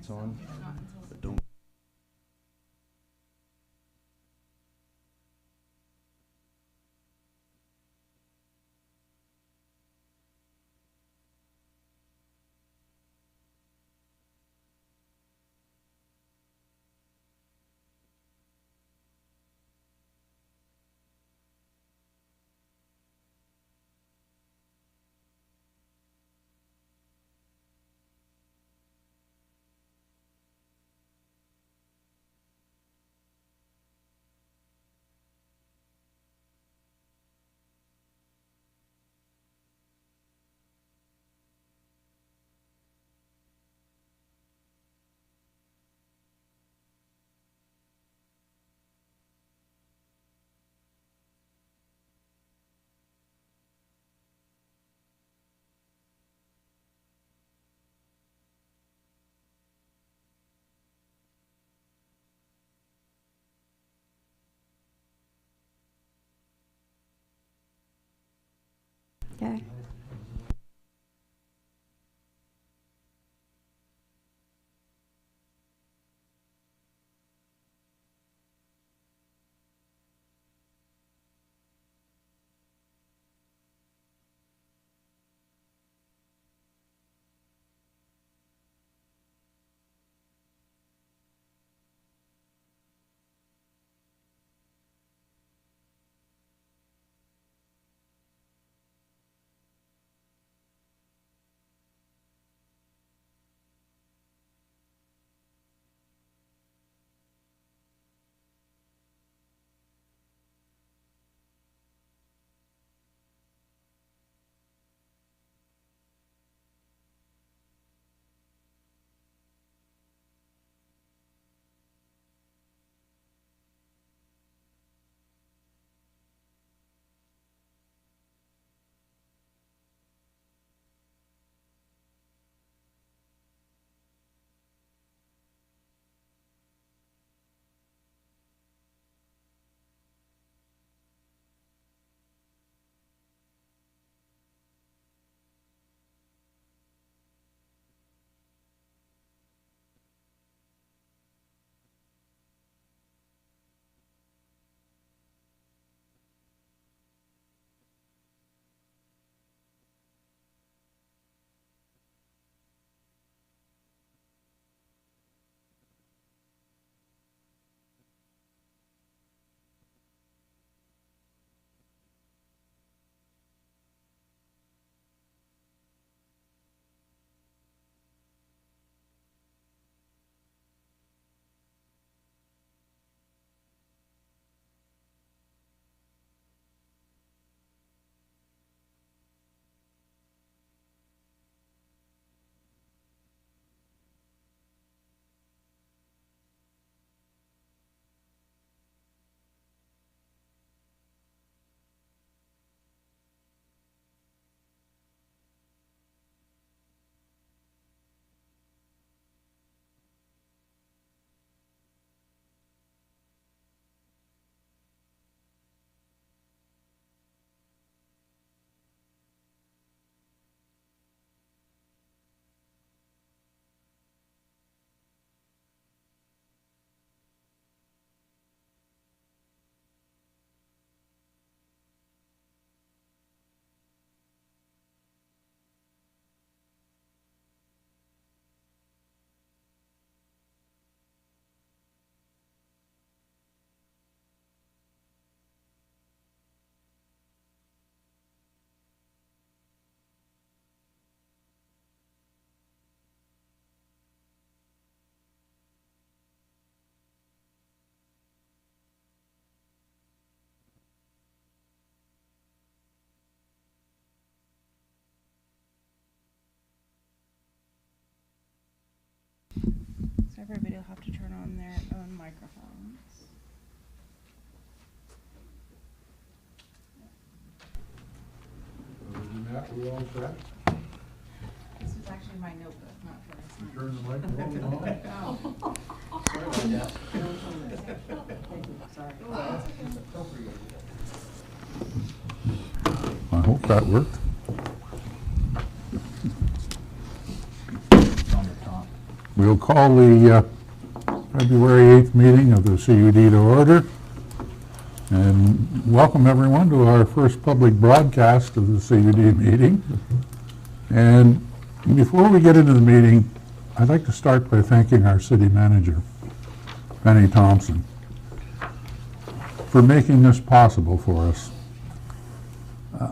lights on, but don't. Okay. So everybody will have to turn on their own microphones. Other than that, we all set? This is actually my notebook, not for a You sign. turn the microphone on? Sorry about that. Sorry. I hope that worked. On the top. We'll call the February 8th meeting of the CUD to order. And welcome everyone to our first public broadcast of the CUD meeting. And before we get into the meeting, I'd like to start by thanking our city manager, Penny Thompson, for making this possible for us.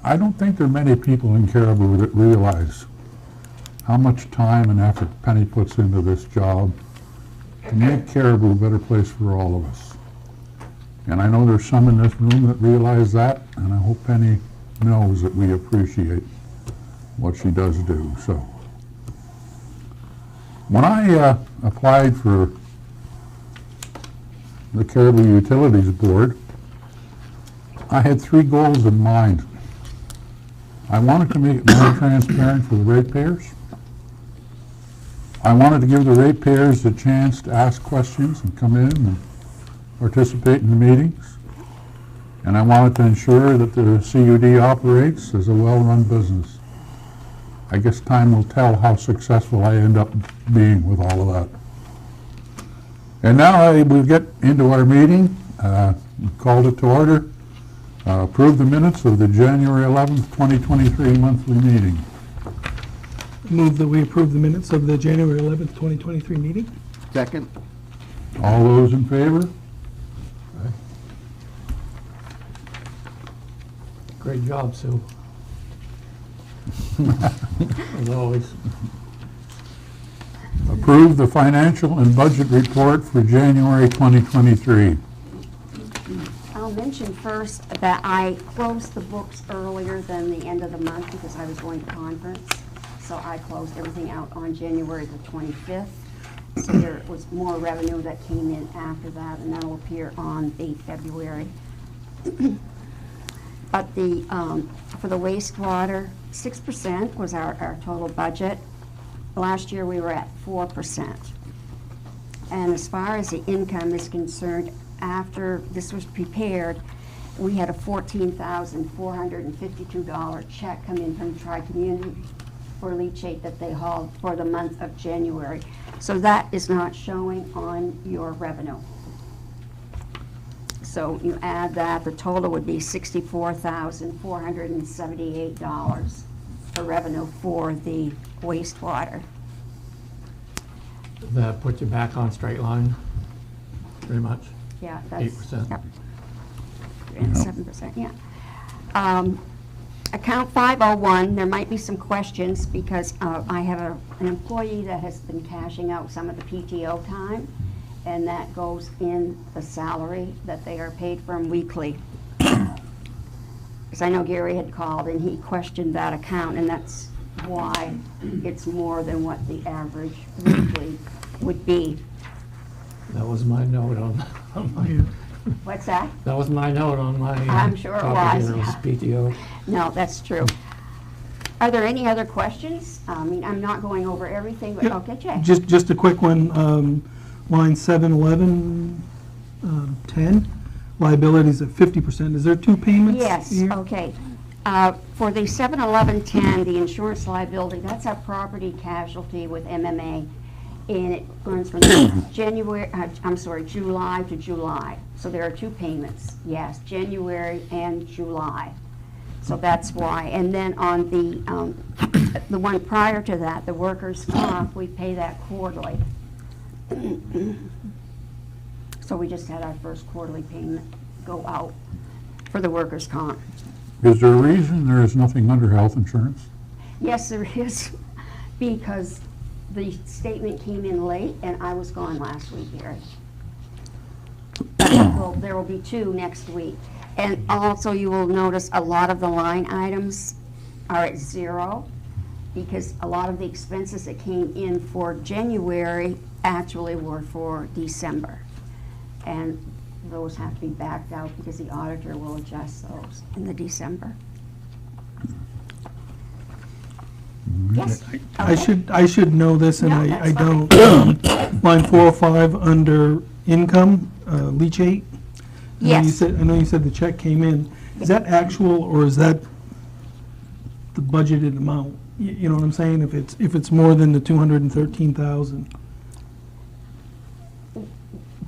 I don't think there are many people in Caribou that realize how much time and effort Penny puts into this job to make Caribou a better place for all of us. And I know there's some in this room that realize that, and I hope Penny knows that we appreciate what she does do. So, when I applied for the Caribou Utilities Board, I had 3 goals in mind. I wanted to make it more transparent for the ratepayers. I wanted to give the ratepayers a chance to ask questions and come in and participate in the meetings. And I wanted to ensure that the CUD operates as a well-run business. I guess time will tell how successful I end up being with all of that. And now we'll get into our meeting. We've called it to order. Approve the minutes of the January 11th, 2023 monthly meeting. Move that we approve the minutes of the January 11th, 2023 meeting. Second. All those in favor? Great job, Sue. As always. Approve the financial and budget report for January 2023. I'll mention first that I closed the books earlier than the end of the month because I was going to conference. So I closed everything out on January the 25th. So there was more revenue that came in after that, and that'll appear on the February. But the for the wastewater, 6% was our total budget. Last year we were at 4%. And as far as the income is concerned, after this was prepared, we had a $14,452 check come in from the Tri-Community for leachate that they hauled for the month of January. So that is not showing on your revenue. So you add that, the total would be $64,478 for revenue for the wastewater. That puts you back on straight line, pretty much. Yeah, that's 8%. Yep. And 7%, yeah. Account 501, there might be some questions because I have an employee that has been cashing out some of the PTO time, and that goes in the salary that they are paid from weekly. Because I know Gary had called and he questioned that account, and that's why it's more than what the average weekly would be. That was my note on my, What's that? that was my note on my. I'm sure it copy was, here. It was yeah. PTO. No, that's true. Are there any other questions? I mean, I'm not going over everything, but Yeah. okay, Jay. Just a quick one, line 711, 10, liabilities at 50%. Is there 2 payments? Yes, here? okay. For the 71110, the insurance liability, that's our property casualty with MMA. And it runs from July to July. So there are 2 payments, yes, January and July. So that's why. And then on the one prior to that, the workers' comp, we pay that quarterly. So we just had our first quarterly payment go out for the workers' comp. Is there a reason there is nothing under health insurance? Yes, there is, because the statement came in late and I was gone last week, Gary. Well, there will be 2 next week. And also you will notice a lot of the line items are at 0 because a lot of the expenses that came in for January actually were for December. And those have to be backed out because the auditor will adjust those in the December. Yes? I should know this, and No, I that's don't. Line 405, under income, leachate. Yes. I know you said the check came in. Is that actual, or is that the budgeted amount? You know what I'm saying? If it's more than the 213,000.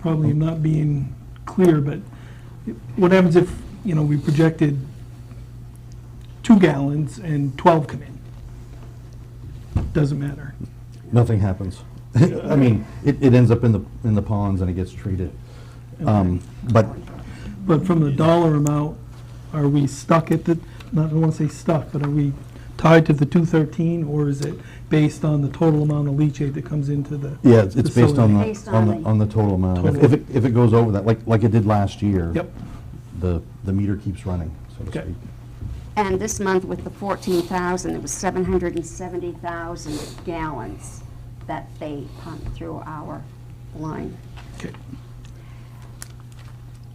probably am not being clear, but what happens if, we projected 2 gallons and 12 come in? Doesn't matter. Nothing happens. I mean, it ends up in the ponds and it gets treated. But But from the dollar amount, are we stuck at the, not, I don't want to say stuck, but are we tied to the 213, or is it based on the total amount of leachate that comes into the? yeah, it's based on facility? Based on on the total amount. Total. If it goes over that, like it did last year. Yep. The meter keeps running, so to Okay. speak. And this month with the 14,000, it was 770,000 gallons that they pumped through our line. Okay.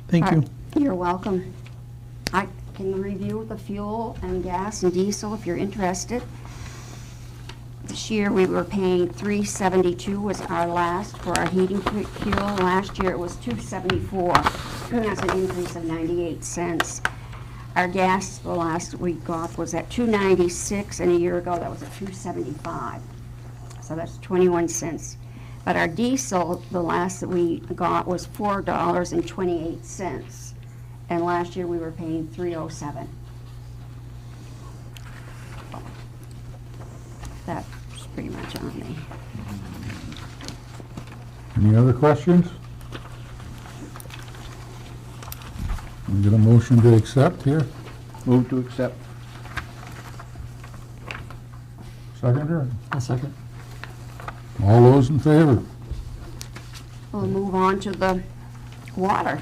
Thank you. You're welcome. I can review the fuel and gas and diesel if you're interested. This year, we were paying $3.72 was our last for our heating fuel. Last year, it was $2.74. That's an increase of 98 cents. Our gas, the last we got was at $2.96, and a year ago, that was at $2.75. So that's 21 cents. But our diesel, the last that we got was $4.28. And last year, we were paying $3.07. That's pretty much on me. Any other questions? We get a motion to accept here? Move to accept. Seconder? A second. All those in favor? We'll move on to the water.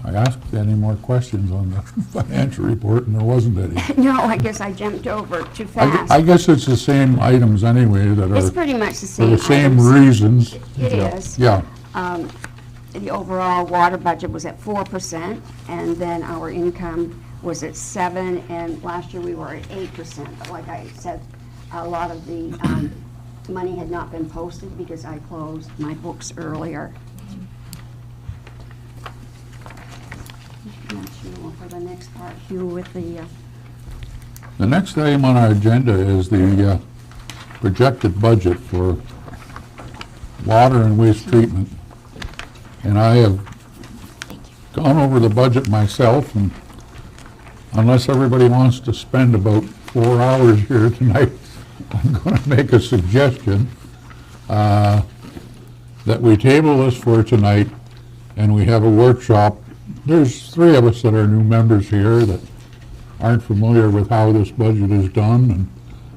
I asked any more questions on the financial report, and there wasn't any. No, I guess I jumped over too I fast. guess it's the same items anyway that It's are pretty much the for same the same items. reasons. It is. Yeah, The overall water budget was at 4%, and then our income was at 7%, and last year we were at 8%. But like I said, a lot of the money had not been posted because I closed my books earlier. I'm not sure for the next part, Hugh, with the, the next item on our agenda is the projected budget for water and waste treatment. And I have gone over the budget myself, and unless everybody wants to spend about 4 hours here tonight, I'm going to make a suggestion that we table this for tonight, and we have a workshop. There's 3 of us that are new members here that aren't familiar with how this budget is done, and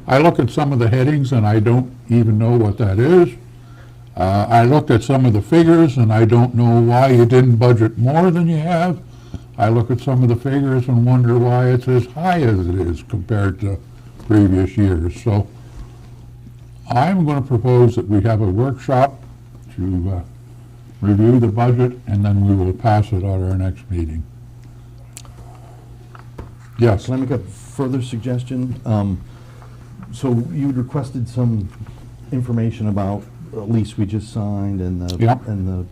I look at some of the headings and I don't even know what that is. I looked at some of the figures and I don't know why you didn't budget more than you have. I look at some of the figures and wonder why it's as high as it is compared to previous years. So I'm going to propose that we have a workshop to review the budget, and then we will pass it at our next meeting. Yes. Can I make a further suggestion? So you requested some information about the lease we just signed and the, Yep. and the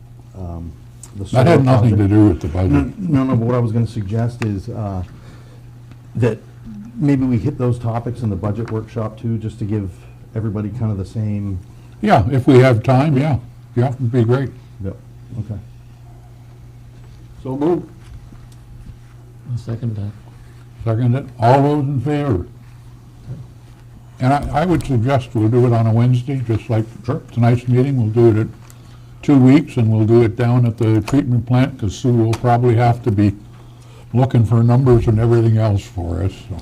That solar had nothing to project. do with the budget. No, but what I was gonna suggest is, that maybe we hit those topics in the budget workshop too, just to give everybody kind of the same. Yeah, if we have time, yeah, it'd be great. Yep, okay. So move. I'll second that. Second it, all those in favor? And I would suggest we'll do it on a Wednesday, just like tonight's meeting. We'll do it at 2 weeks, and we'll do it down at the treatment plant, because Sue will probably have to be looking for numbers and everything else for us, so.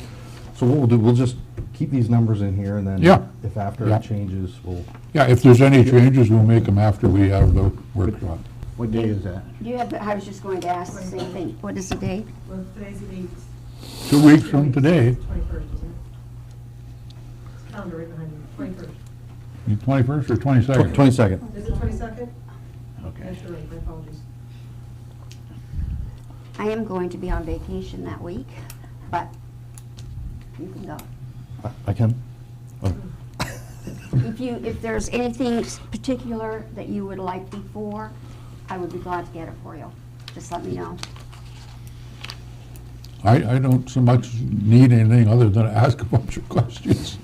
So what we'll do, we'll just keep these numbers in here, and then Yeah. if after Yeah. it changes, we'll. Yeah, if there's any changes, we'll make them after we have the workshop. What day is that? do you have, I was just going to ask the same thing. What is the date? Well, today's the 8th. 2 weeks from today, 21st, isn't it? It's calendar right behind you, 21st. the 21st or 22nd? 22nd. Is it 22nd? Okay. Yeah, sure, my apologies. I am going to be on vacation that week, but you can go. I can? Oh. If there's anything particular that you would like before, I would be glad to get it for you. Just let me know. I don't so much need anything other than ask a bunch of questions.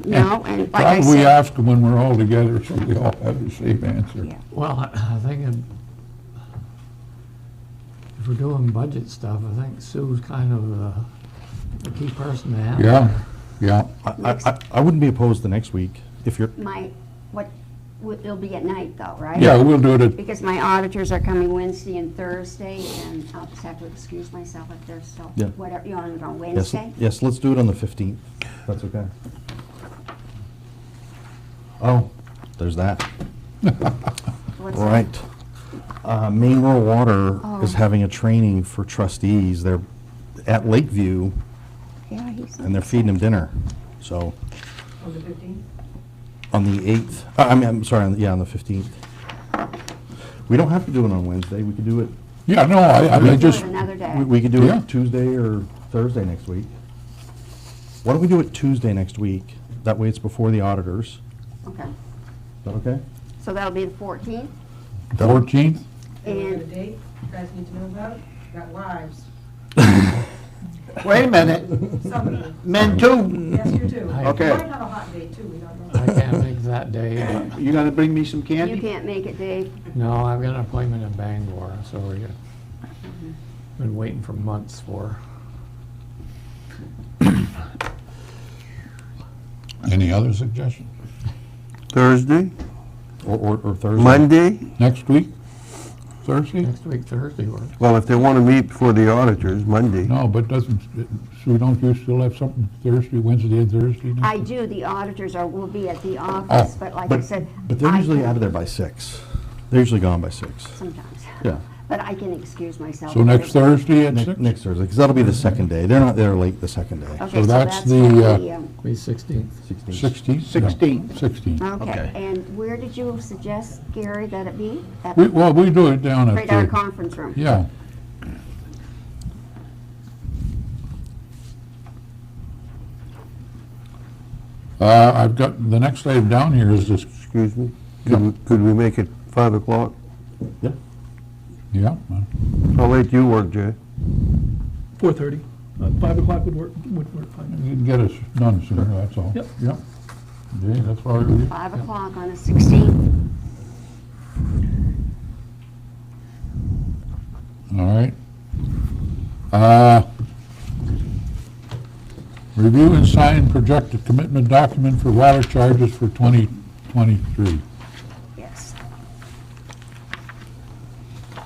No, and like I Probably said, ask them when we're all together, so we all have the same answer. yeah. Well, I think if we're doing budget stuff, I think Sue's kind of the key person to have. Yeah, yeah. I wouldn't be opposed to next week, if you're, It'll be at night though, right? Yeah, we'll do it at, Because my auditors are coming Wednesday and Thursday, and I'll just have to excuse myself if they're still, Yeah. whatever, you want to do it on yes, Wednesday? yes, let's do it on the 15th. That's okay. Oh, there's that. What's that? Right. Maine Rural Water is Oh. having a training for trustees. They're at Lakeview, Yeah, he's. and they're feeding them dinner. So, On the 15th? on the 8th, I'm sorry, on the 15th. We don't have to do it on Wednesday. We could do it, yeah, no, I Do it just, another day. we could do Yeah. it Tuesday or Thursday next week. Why don't we do it Tuesday next week? That way it's before the auditors. Okay, Is that okay? so that'll be the 14th, 14th? And a and, date you guys need to know about it? Got lives. Wait a minute, Somebody. men too. Yes, you too. Okay. You might have a hot day too, we don't know. I can't make that day, but, You gonna bring me some you candy? can't make it, Dave. no, I've got an appointment in Bangor, so we're been waiting for months for. Any other suggestions? Thursday, Or Thursday? Monday? Next week? Thursday? Next week, Thursday works. Well, if they want to meet before the auditors, Monday. No, but doesn't, Sue, don't you still have something Thursday, Wednesday and Thursday? next I week? do, the auditors will be at the office, but like I said. But they're I usually can- out of there by 6. They're usually gone by 6. Sometimes. Yeah. But I can excuse myself. So next Thursday at Next 6? next Thursday, because that'll be the second day. They're not there late the second day. Okay, So that's the, gonna be, Be 16th. 16th. 16th? 16th. 16th. Okay, Okay. and where did you suggest, Gary, that it be? At Well, we do it down at right our the, conference room? yeah. I've got, the next item down here is this, Excuse me? Yeah. Could we make it 5 o'clock? Yeah. yeah, How late do you work, Jay? 4:30. 5 o'clock would work fine. you can get us done sooner, that's all. Yep. Yep. Okay, that's all right with you? 5 o'clock on the 16th. All right. Review and sign projected commitment document for water charges for 2023. Yes.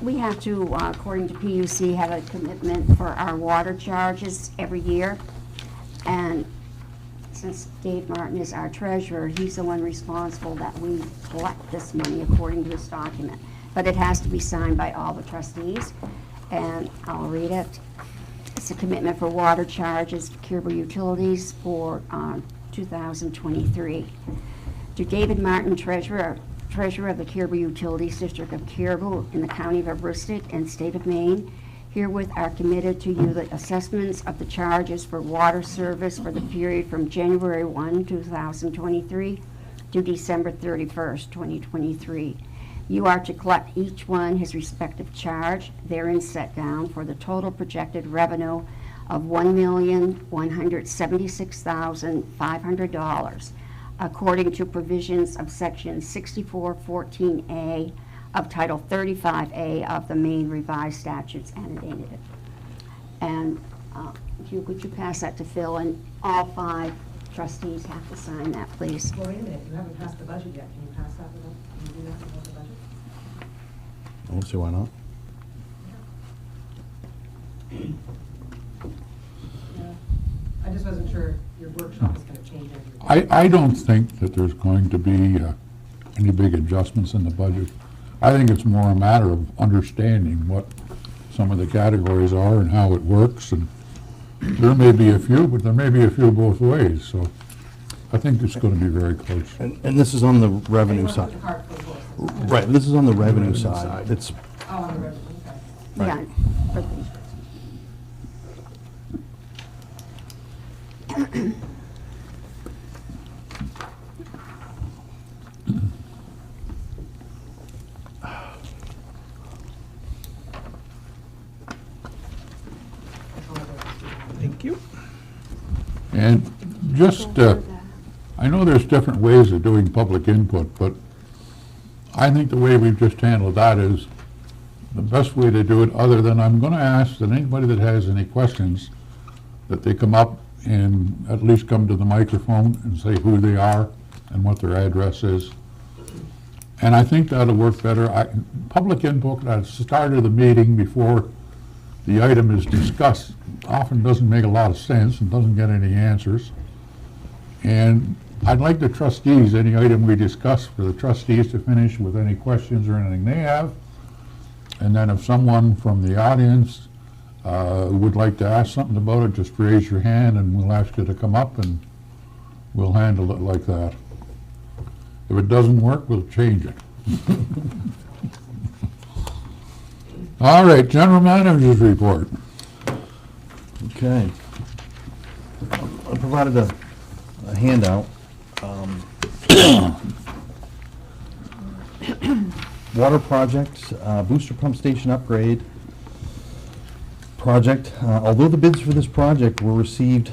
We have to, according to PUC, have a commitment for our water charges every year. And since Dave Martin is our treasurer, he's the one responsible that we collect this money according to this document. But it has to be signed by all the trustees, and I'll read it. It's a commitment for water charges for Caribou Utilities for 2023. To David Martin, Treasurer of the Caribou Utilities District of Caribou in the County of Aroostook and State of Maine, herewith are committed to you the assessments of the charges for water service for the period from January 1, 2023 to December 31st, 2023. You are to collect each one his respective charge, therein set down for the total projected revenue of $1,176,500, according to provisions of Section 6414A of Title 35A of the Maine Revised Statutes annotated. And would you pass that to Phil? And all 5 trustees have to sign that, please. Well, wait a minute, you haven't passed the budget yet. Can you pass that without, can you do that without the budget? I don't see why not. Yeah. I just wasn't sure your workshop is gonna change anything. I don't think that there's going to be any big adjustments in the budget. I think it's more a matter of understanding what some of the categories are and how it works, and there may be a few, but there may be a few both ways, so I think it's going to be very close. And this is on the revenue You wanna put side. the cart before the horse. Right, this is on the revenue Revenue side. side. It's, Oh, on the revenue, okay. Yeah. Right. for the- Thank you. And just, I know there's different ways of doing public input, but I think the way we've just handled that is the best way to do it, other than I'm going to ask that anybody that has any questions, that they come up and at least come to the microphone and say who they are and what their address is. And I think that'll work better. Public input at the start of the meeting before the item is discussed often doesn't make a lot of sense and doesn't get any answers. And I'd like the trustees, any item we discuss, for the trustees to finish with any questions or anything they have. And then if someone from the audience would like to ask something about it, just raise your hand and we'll ask you to come up and we'll handle it like that. If it doesn't work, we'll change it. All right, general manager's report. Okay. I provided a handout. Water projects, booster pump station upgrade project. Although the bids for this project were received,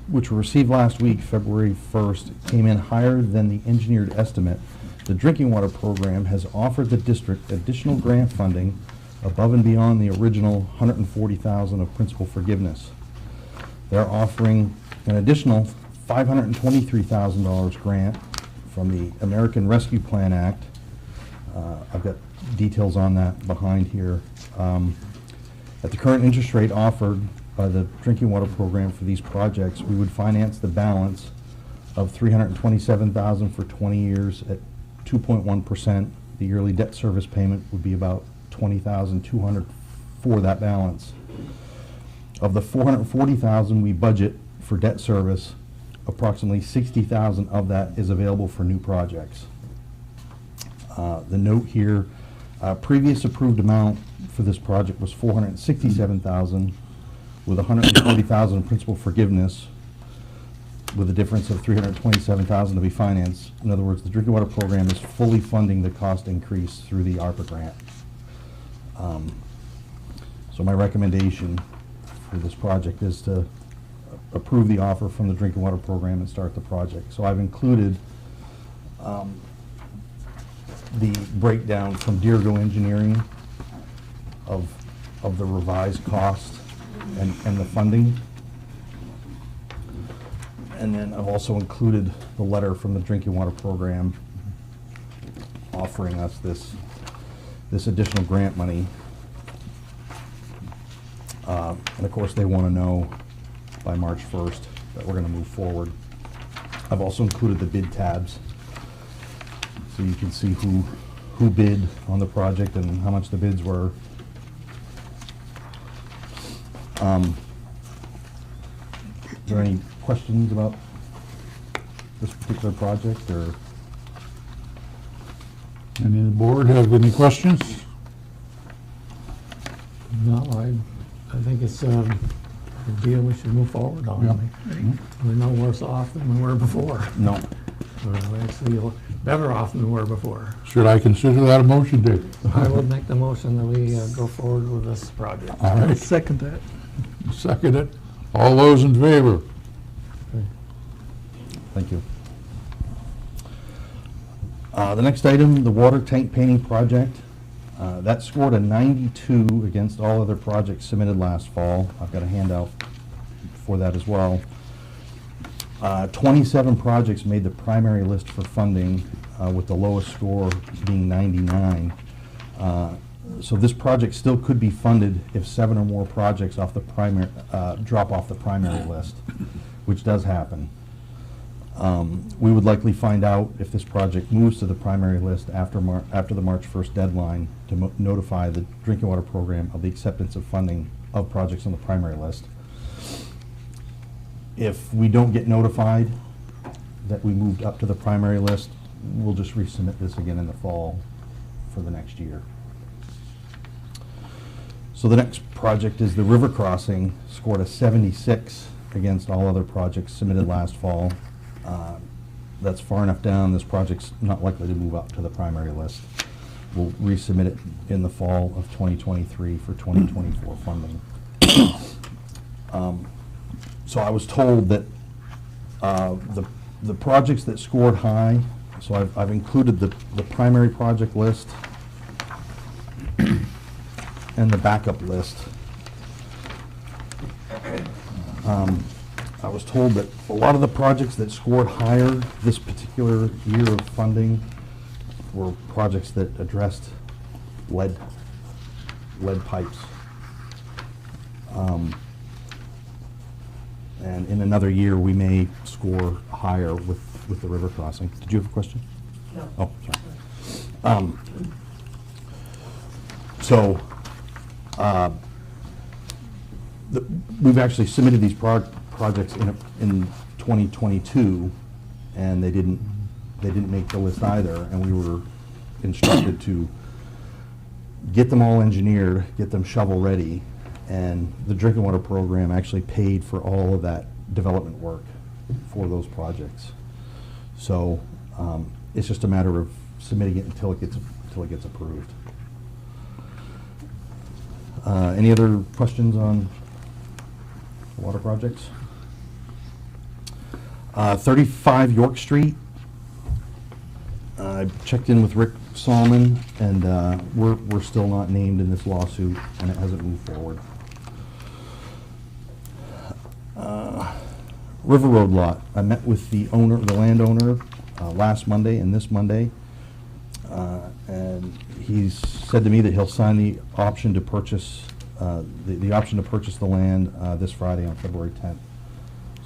which were received last week, February 1st, came in higher than the engineered estimate, the drinking water program has offered the district additional grant funding above and beyond the original $140,000 of principal forgiveness. They're offering an additional $523,000 grant from the American Rescue Plan Act. I've got details on that behind here. At the current interest rate offered by the drinking water program for these projects, we would finance the balance of $327,000 for 20 years at 2.1%. The yearly debt service payment would be about $20,200 for that balance. Of the $440,000 we budget for debt service, approximately $60,000 of that is available for new projects. The note here, previous approved amount for this project was $467,000 with $140,000 principal forgiveness, with a difference of $327,000 to be financed. In other words, the drinking water program is fully funding the cost increase through the ARPA grant. So my recommendation for this project is to approve the offer from the drinking water program and start the project. So I've included the breakdown from Deergo Engineering of the revised cost and the funding. And then I've also included the letter from the drinking water program offering us this additional grant money. And of course, they want to know by March 1st that we're going to move forward. I've also included the bid tabs so you can see who bid on the project and how much the bids were. Are there any questions about this particular project, or? Any of the board have any questions? No, I think it's a deal we should move forward on. Yeah. We're no worse off than we were before. No. We're actually better off than we were before. Should I consider that a motion, Dave? I would make the motion that we go forward with this project. All I'll right, second that. second it. All those in favor? Thank you. The next item, the water tank painting project. That scored a 92 against all other projects submitted last fall. I've got a handout for that as well. 27 projects made the primary list for funding, with the lowest score being 99. So this project still could be funded if 7 or more projects off the primary drop off the primary list, which does happen. We would likely find out if this project moves to the primary list after the March 1st deadline to notify the drinking water program of the acceptance of funding of projects on the primary list. If we don't get notified that we moved up to the primary list, we'll just resubmit this again in the fall for the next year. So the next project is the river crossing, scored a 76 against all other projects submitted last fall. That's far enough down. This project's not likely to move up to the primary list. We'll resubmit it in the fall of 2023 for 2024 funding. So I was told that the the projects that scored high, so I've included the primary project list and the backup list. I was told that a lot of the projects that scored higher this particular year of funding were projects that addressed lead pipes. And in another year, we may score higher with the river crossing. Did you have a question? No. Oh, sorry. So, we've actually submitted these projects in 2022, and they didn't make the list either, and we were instructed to get them all engineered, get them shovel-ready, and the drinking water program actually paid for all of that development work for those projects. So it's just a matter of submitting it until it gets approved. Any other questions on water projects? 35 York Street. I checked in with Rick Solomon, and we're still not named in this lawsuit, and it hasn't moved forward. River Road lot. I met with the landowner, last Monday and this Monday, and he's said to me that he'll sign the option to purchase the option to purchase the land this Friday on February 10th.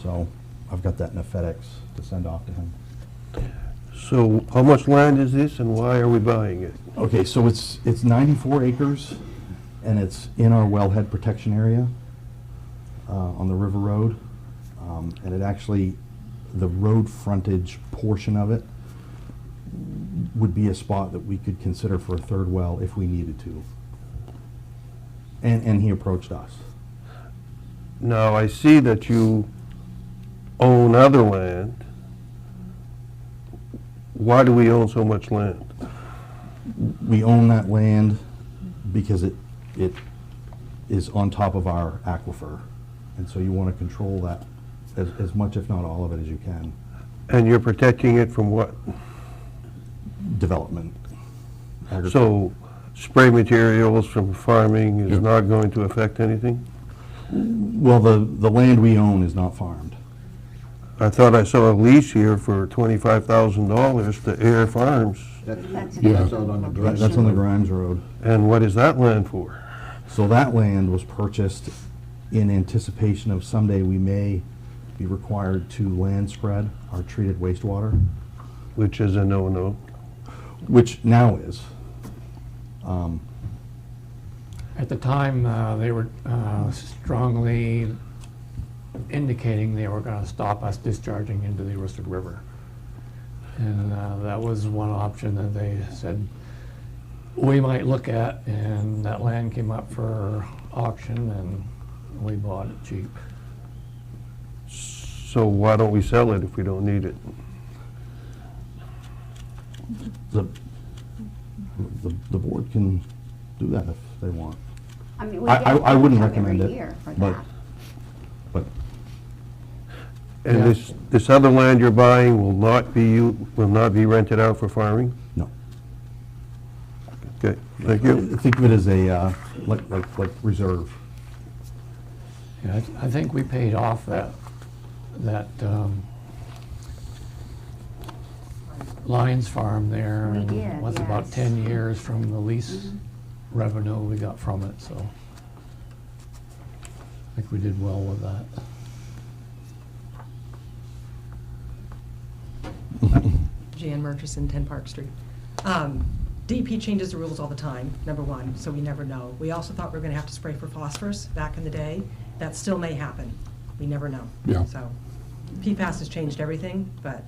So I've got that in a FedEx to send off to him. So how much land is this and why are we buying it? Okay, so it's 94 acres, and it's in our wellhead protection area on the River Road. And it actually, the road frontage portion of it would be a spot that we could consider for a third well if we needed to. And he approached us. Now, I see that you own other land. Why do we own so much land? We own that land because it is on top of our aquifer. And so you want to control that as much, if not all of it, as you can. And you're protecting it from what? Development. So spray materials from farming is not going to affect anything? Well, the land we own is not farmed. I thought I saw a lease here for $25,000 to Air Farms. That's Yeah. That's on the Grimes Road. And what is that land for? So that land was purchased in anticipation of someday we may be required to land spread our treated wastewater, Which is a no-no. which now is. At the time, they were strongly indicating they were going to stop us discharging into the Aroostook River. And that was one option that they said we might look at, and that land came up for auction, and we bought it cheap. So why don't we sell it if we don't need it? The board can do that if they want. I mean, we I get wouldn't income recommend every it, year for but, that. but And Yeah. this other land you're buying will not be rented out for farming? no. Okay, thank you. Think of it as a, like reserve. Yeah, I think we paid off that Lions Farm there. We and did, was about yes. 10 years from the lease revenue we got from it, so I think we did well with that. Jan Murchison, 10 Park Street. DEP changes the rules all the time, number one, so we never know. We also thought we were going to have to spray for phosphorus back in the day. That still may happen. We never know. Yeah. So PFAS has changed everything, but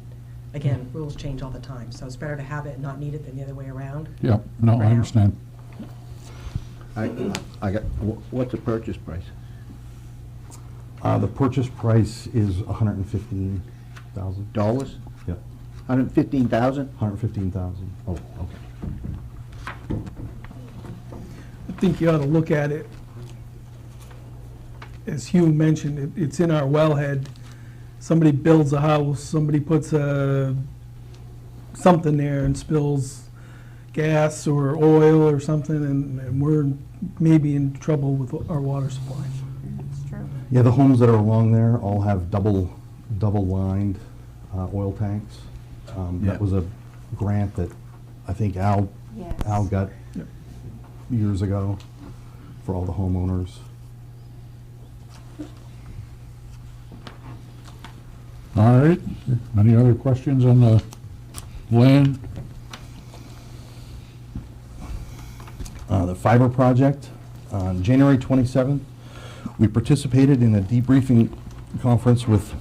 again, rules change all the time. So it's better to have it and not need it than the other way around. Yeah, no, Right I now. understand. What's the purchase price? The purchase price is $115,000. Dollars? Yeah, 115,000? $115,000. Oh, okay. I think you ought to look at it, as Hugh mentioned, it's in our wellhead, somebody builds a house, somebody puts something there and spills gas or oil or something, and we're maybe in trouble with our water supply. That's true. Yeah, the homes that are along there all have double-lined oil tanks. Yeah. That was a grant that I think Al Yes. got Yep. years ago for all the homeowners. All right, any other questions on the land? The fiber project, on January 27th, we participated in a debriefing conference with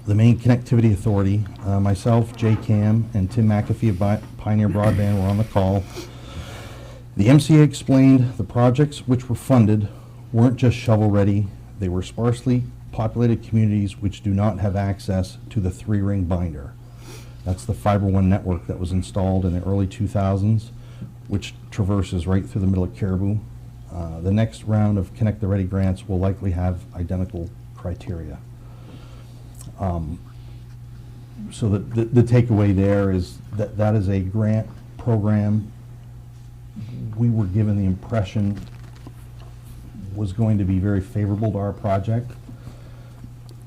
the Maine Connectivity Authority. Myself, Jay Cam, and Tim McAfee of Pioneer Broadband were on the call. The MCA explained the projects which were funded weren't just shovel-ready, they were sparsely populated communities which do not have access to the three-ring binder. That's the Fiber One network that was installed in the early 2000s, which traverses right through the middle of Caribou. The next round of Connect the Ready grants will likely have identical criteria. So the takeaway there is that that is a grant program we were given the impression was going to be very favorable to our project.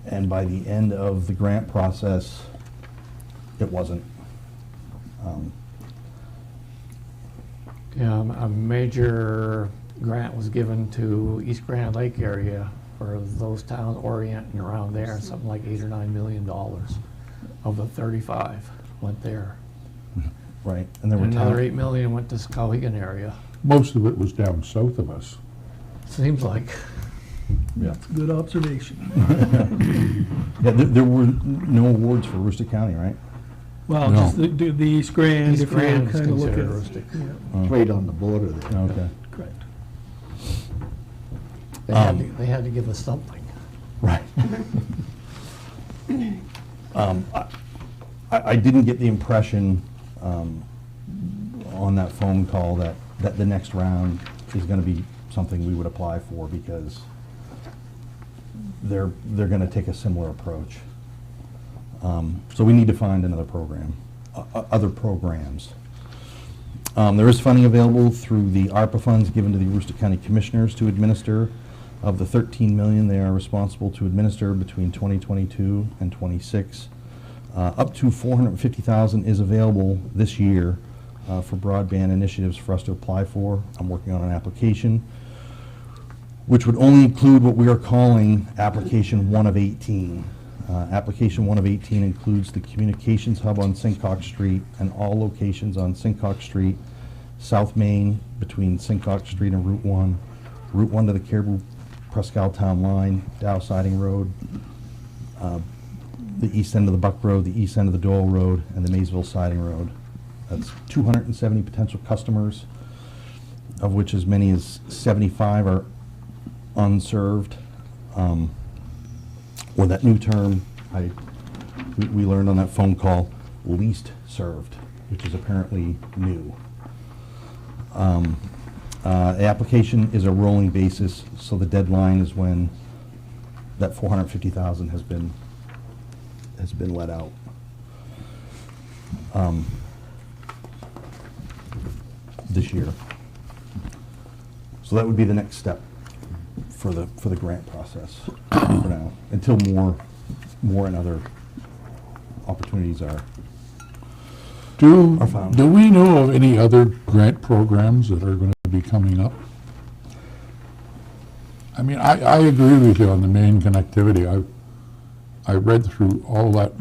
And by the end of the grant process, it wasn't. Yeah, a major grant was given to East Grand Lake area for those towns, Orient and around there, something like $8 or $9 million of the 35 went there. Right, and there were And another towns. $8 million went to Skowhegan area. Most of it was down south of us. Seems like. Yeah, It's a good observation. yeah, there were no awards for Aroostook County, right? Well, No. just the East Grand, East if you Grand is kind of look considered at. rustic. Yeah, Right on the border there. Okay. correct. They had to give us something. Right. I didn't get the impression on that phone call that the next round is going to be something we would apply for, because they're going to take a similar approach. So we need to find another program, other programs. There is funding available through the ARPA funds given to the Aroostook County Commissioners to administer. Of the $13 million they are responsible to administer between 2022 and 26. Up to $450,000 is available this year for broadband initiatives for us to apply for. I'm working on an application which would only include what we are calling Application 1 of 18. Application 1 of 18 includes the communications hub on Sincock Street and all locations on Sincock Street, South Main between Sincock Street and Route 1, Route 1 to the Caribou Prescal Town Line, Dow Siding Road, the east end of the Buck Road, the east end of the Doyle Road, and the Maysville Siding Road. That's 270 potential customers, of which as many as 75 are unserved. Or that new term we learned on that phone call, least served, which is apparently new. The application is a rolling basis, so the deadline is when that $450,000 has been let out. This year. So that would be the next step for the grant process for now, until more and other opportunities are found. Do we know of any other grant programs that are going to be coming up? I mean, I agree with you on the main connectivity. I read through all that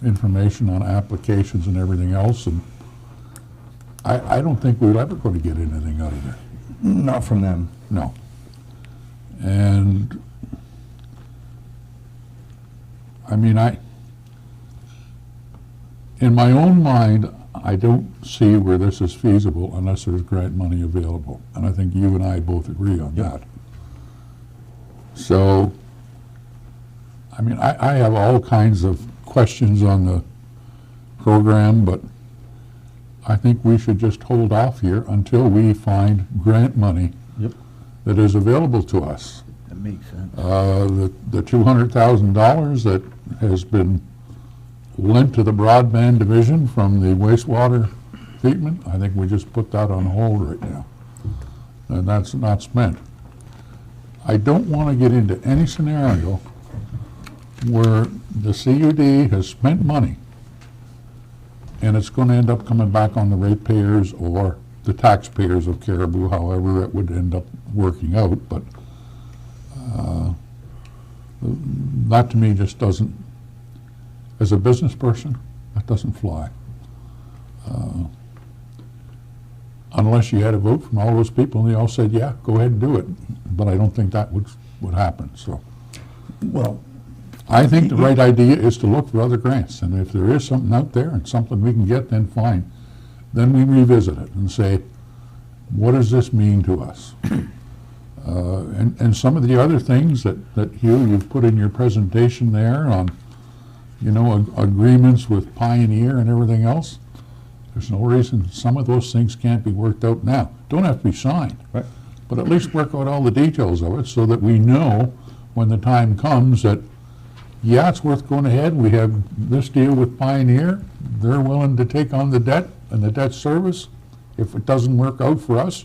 information on applications and everything else, and I don't think we're ever going to get anything out of it. Not from them. No. And, I mean, in my own mind, I don't see where this is feasible unless there's grant money available. And I think you and I both agree on that. So, I mean, I have all kinds of questions on the program, but I think we should just hold off here until we find grant money Yep. that is available to us. Makes sense. The $200,000 that has been lent to the broadband division from the wastewater treatment, I think we just put that on hold right now. And that's not spent. I don't want to get into any scenario where the CUD has spent money and it's going to end up coming back on the ratepayers or the taxpayers of Caribou, however it would end up working out, but that to me just doesn't, as a business person, that doesn't fly. Unless you had a vote from all those people and they all said, yeah, go ahead and do it. But I don't think that would happen, so. Well, I think the right idea is to look for other grants, and if there is something out there and something we can get, then fine. Then we revisit it and say, what does this mean to us? And some of the other things that Hugh, you've put in your presentation there on, you know, agreements with Pioneer and everything else, there's no reason some of those things can't be worked out now. Don't have to be signed. Right. But at least work out all the details of it so that we know when the time comes that, yeah, it's worth going ahead. We have this deal with Pioneer. They're willing to take on the debt and the debt service. If it doesn't work out for us,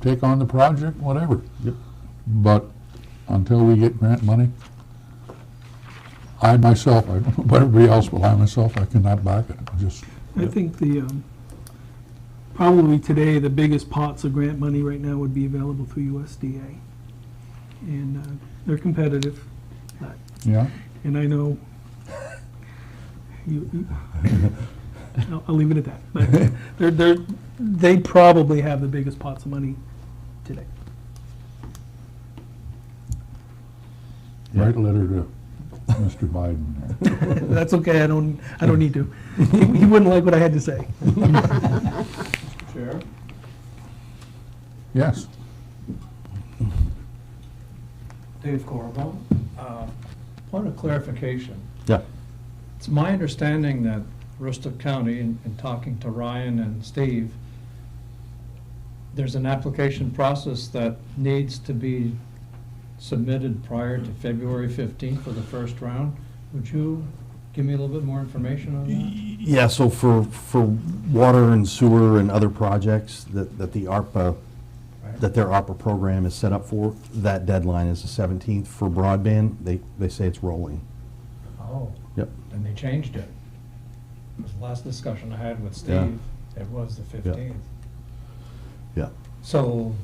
take on the project, whatever. Yep. But until we get grant money, I myself, I don't know about everybody else, but I myself, I cannot back it. I think probably today, the biggest pots of grant money right now would be available through USDA. And they're competitive. Yeah. And I know, I'll leave it at that. But they probably have the biggest pots of money today. Write a letter to Mr. Biden. That's okay, I don't need to. He wouldn't like what I had to say. Chair? Yes. Dave Corbo. Point of clarification. yeah, It's my understanding that Aroostook County, in talking to Ryan and Steve, there's an application process that needs to be submitted prior to February 15th for the first round. Would you give me a little bit more information on that? yeah, so for water and sewer and other projects that the ARPA, that their ARPA program is set up for, that deadline is the 17th. For broadband, they say it's rolling. Oh. Yep. And they changed it. It was the last discussion I had with Yeah. Steve. It was the 15th. Yeah. So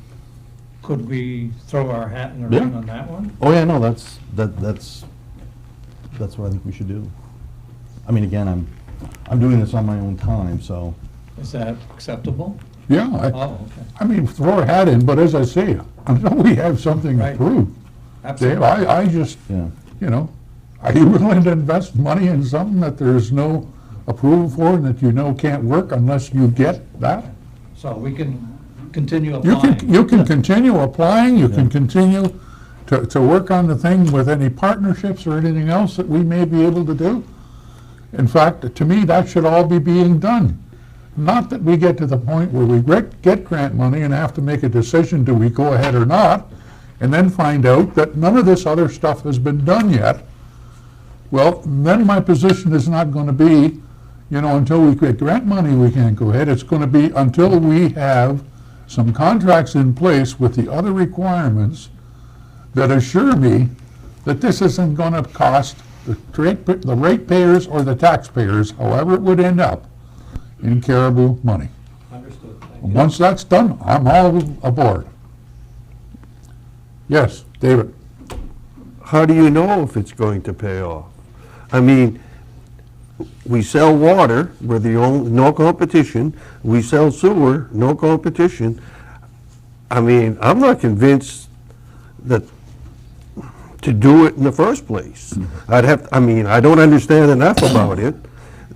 could we throw our hat in the Yeah. ring on that one? Oh, yeah, no, that's what I think we should do. I mean, again, I'm doing this on my own time, so. Is that acceptable? Yeah, Oh, okay. I mean, throw a hat in, but as I say, until we have something Right. approved, Dave, Absolutely. I just, Yeah. you know, are you willing to invest money in something that there's no approval for and that you know can't work unless you get that? So we can continue You applying. can continue applying, you can Yeah. continue to work on the thing with any partnerships or anything else that we may be able to do. In fact, to me, that should all be being done. Not that we get to the point where we get grant money and have to make a decision, do we go ahead or not, and then find out that none of this other stuff has been done yet. Well, then my position is not going to be, you know, until we get grant money, we can't go ahead. It's going to be until we have some contracts in place with the other requirements that assure me that this isn't going to cost the ratepayers or the taxpayers, however it would end up, in Caribou money. Understood. Thank And you. once that's done, I'm all aboard. Yes, David? How do you know if it's going to pay off? I mean, we sell water, we're the only, no competition. We sell sewer, no competition. I mean, I'm not convinced that to do it in the first place. I don't understand enough about it,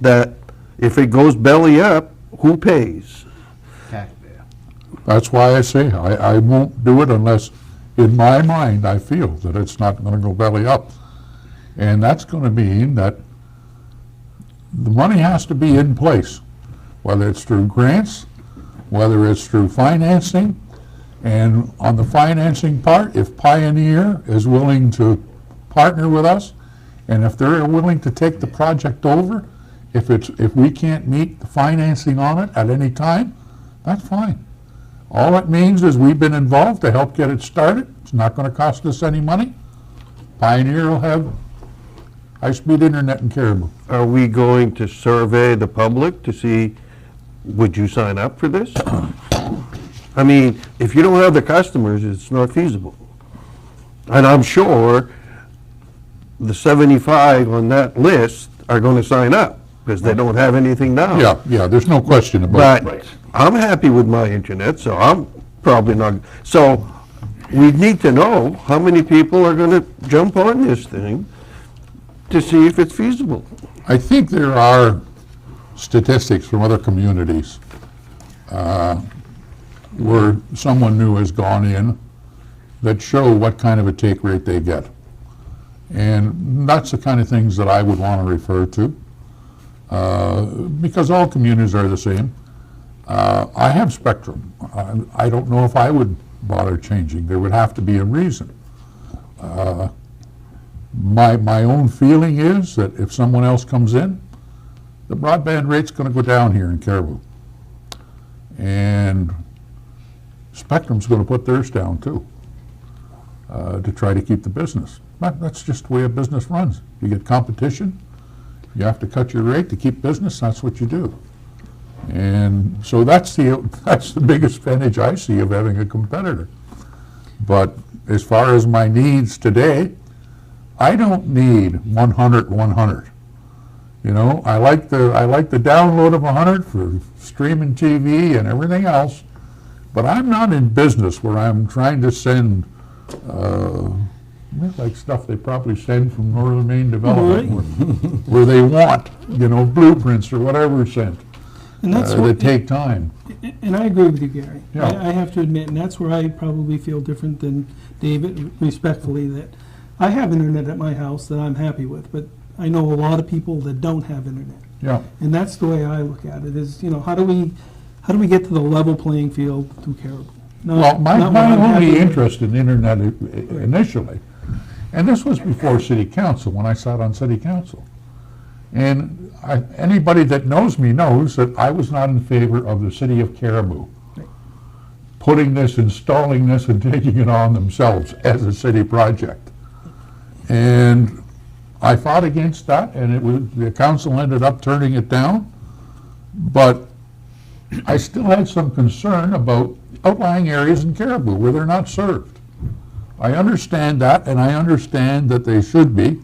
that if it goes belly up, who pays? Taxpayer. That's why I say I won't do it unless, in my mind, I feel that it's not going to go belly up. And that's going to mean that the money has to be in place, whether it's through grants, whether it's through financing, And on the financing part, if Pioneer is willing to partner with us, and if they're willing to take the project over, if we can't meet the financing on it at any time, that's fine. All it means is we've been involved to help get it started. It's not gonna cost us any money. Pioneer will have high-speed internet in Caribou. Are we going to survey the public to see, would you sign up for this? I mean, if you don't have the customers, it's not feasible. And I'm sure the 75 on that list are gonna sign up, because they don't have anything now. Yeah, there's no question about it. But I'm happy with my internet, so I'm probably not, so we need to know how many people are gonna jump on this thing to see if it's feasible. I think there are statistics from other communities where someone new has gone in that show what kind of a take rate they get. And that's the kind of things that I would want to refer to, because all communities are the same. I have Spectrum. I don't know if I would bother changing. There would have to be a reason. My own feeling is that if someone else comes in, the broadband rate's going to go down here in Caribou. And Spectrum's going to put theirs down too, to try to keep the business. But that's just the way a business runs. You get competition, you have to cut your rate to keep business, that's what you do. And so that's the biggest advantage I see of having a competitor. But as far as my needs today, I don't need 100. You know, I like the download of 100 for streaming TV and everything else, but I'm not in business where I'm trying to send like stuff they probably send from Northern Maine Development, where they want, you know, blueprints or whatever sent. And that's that take time. And I agree with you, Gary. Yeah. I have to admit, and that's where I probably feel different than David, respectfully, that I have internet at my house that I'm happy with, but I know a lot of people that don't have internet. Yeah. And that's the way I look at it, is, you know, how do we get to the level playing field through Caribou? Well, my only interest in the internet initially, and this was before city council, when I sat on city council. And anybody that knows me knows that I was not in favor of the city of Caribou putting this, installing this, and taking it on themselves as a city project. And I fought against that, and the council ended up turning it down. But I still had some concern about outlying areas in Caribou where they're not served. I understand that, and I understand that they should be.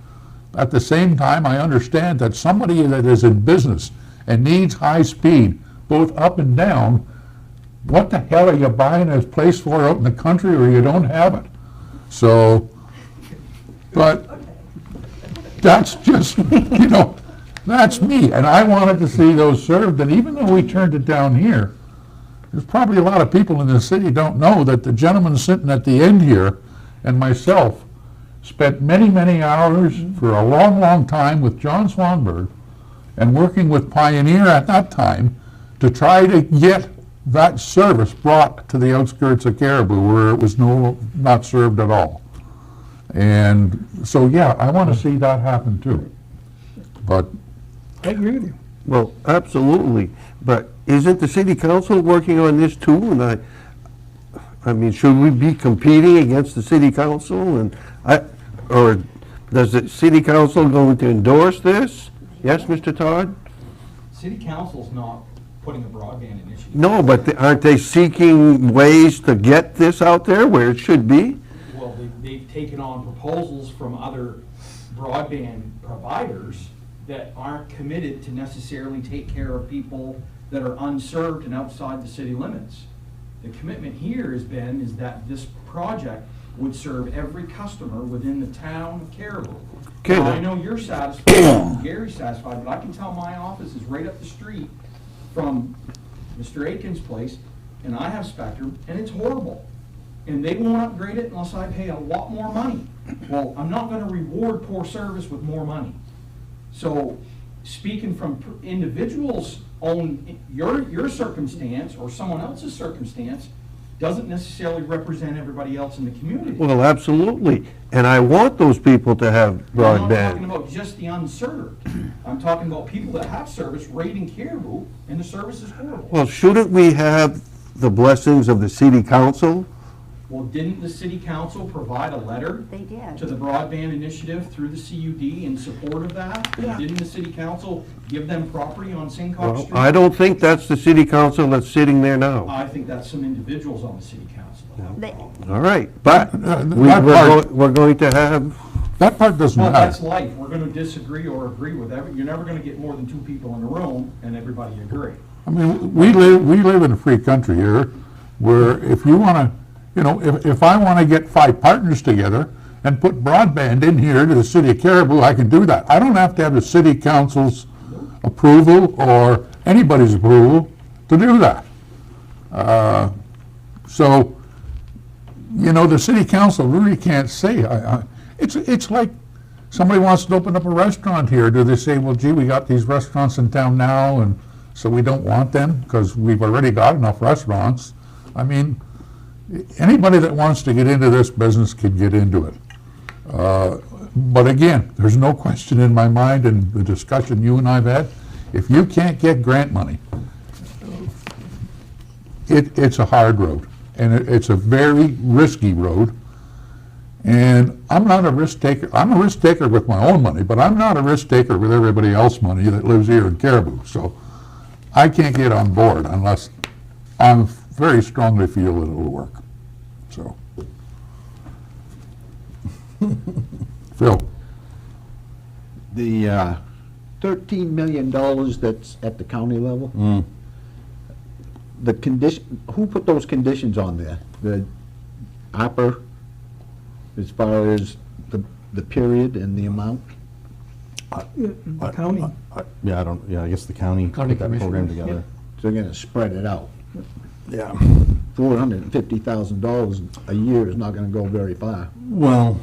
At the same time, I understand that somebody that is in business and needs high speed, both up and down, what the hell are you buying a place for out in the country where you don't have it? So, but that's just, you know, that's me. And I wanted to see those served, and even though we turned it down here, there's probably a lot of people in the city don't know that the gentleman sitting at the end here and myself spent many hours for a long time with John Swanberg and working with Pioneer at that time to try to get that service brought to the outskirts of Caribou where it was not served at all. And so, yeah, I want to see that happen too. But I agree with you. Well, absolutely, but isn't the city council working on this too? And I mean, should we be competing against the city council? And or does the city council going to endorse this? Yes, Mr. Todd? City council's not putting a broadband initiative. No, but aren't they seeking ways to get this out there where it should be? Well, they've taken on proposals from other broadband providers that aren't committed to necessarily take care of people that are unserved and outside the city limits. The commitment here is that this project would serve every customer within the town of Caribou. Okay, Now, I then. know you're satisfied, Gary's satisfied, but I can tell my office is right up the street from Mr. Aiken's place, and I have Spectrum, and it's horrible. And they won't upgrade it unless I pay a lot more money. Well, I'm not gonna reward poor service with more money. So, speaking from individuals' own, your circumstance or someone else's circumstance, doesn't necessarily represent everybody else in the community. Well, absolutely. And I want those people to have I'm not talking broadband. about just the unserved. I'm talking about people that have service right in Caribou, and the service is horrible. Well, shouldn't we have the blessings of the city council? Well, didn't the city council provide a letter They did. to the broadband initiative through the CUD in support of that? And Yeah. didn't the city council give them property on Sincox Well, Street? I don't think that's the city council that's sitting there now. I think that's some individuals on the city council. They- All right, but that we're going to have, That part doesn't Well, matter. that's life. We're gonna disagree or agree with you're never gonna get more than two people in a room and everybody agree. I mean, we live in a free country here, where if you want to, you know, if I want to get 5 partners together and put broadband in here to the city of Caribou, I can do that. I don't have to have the city council's approval or anybody's approval to do that. So, you know, the city council really can't say, it's like somebody wants to open up a restaurant here. Do they say, well, gee, we got these restaurants in town now, and so we don't want them because we've already got enough restaurants? I mean, anybody that wants to get into this business can get into it. But again, there's no question in my mind, and the discussion you and I've had, if you can't get grant money, it's a hard road, and it's a very risky road. And I'm not a risk taker. I'm a risk taker with my own money, but I'm not a risk taker with everybody else's money that lives here in Caribou. So I can't get on board unless I very strongly feel that it'll work. So, Phil, The $13 million that's at the county level, the condition, who put those conditions on there? The ARPA, as far as the period and the amount? County, Yeah, I guess the county County put that program commissioners, together. So they're gonna spread it out. Yeah. $450,000 a year is not gonna go very far, Well,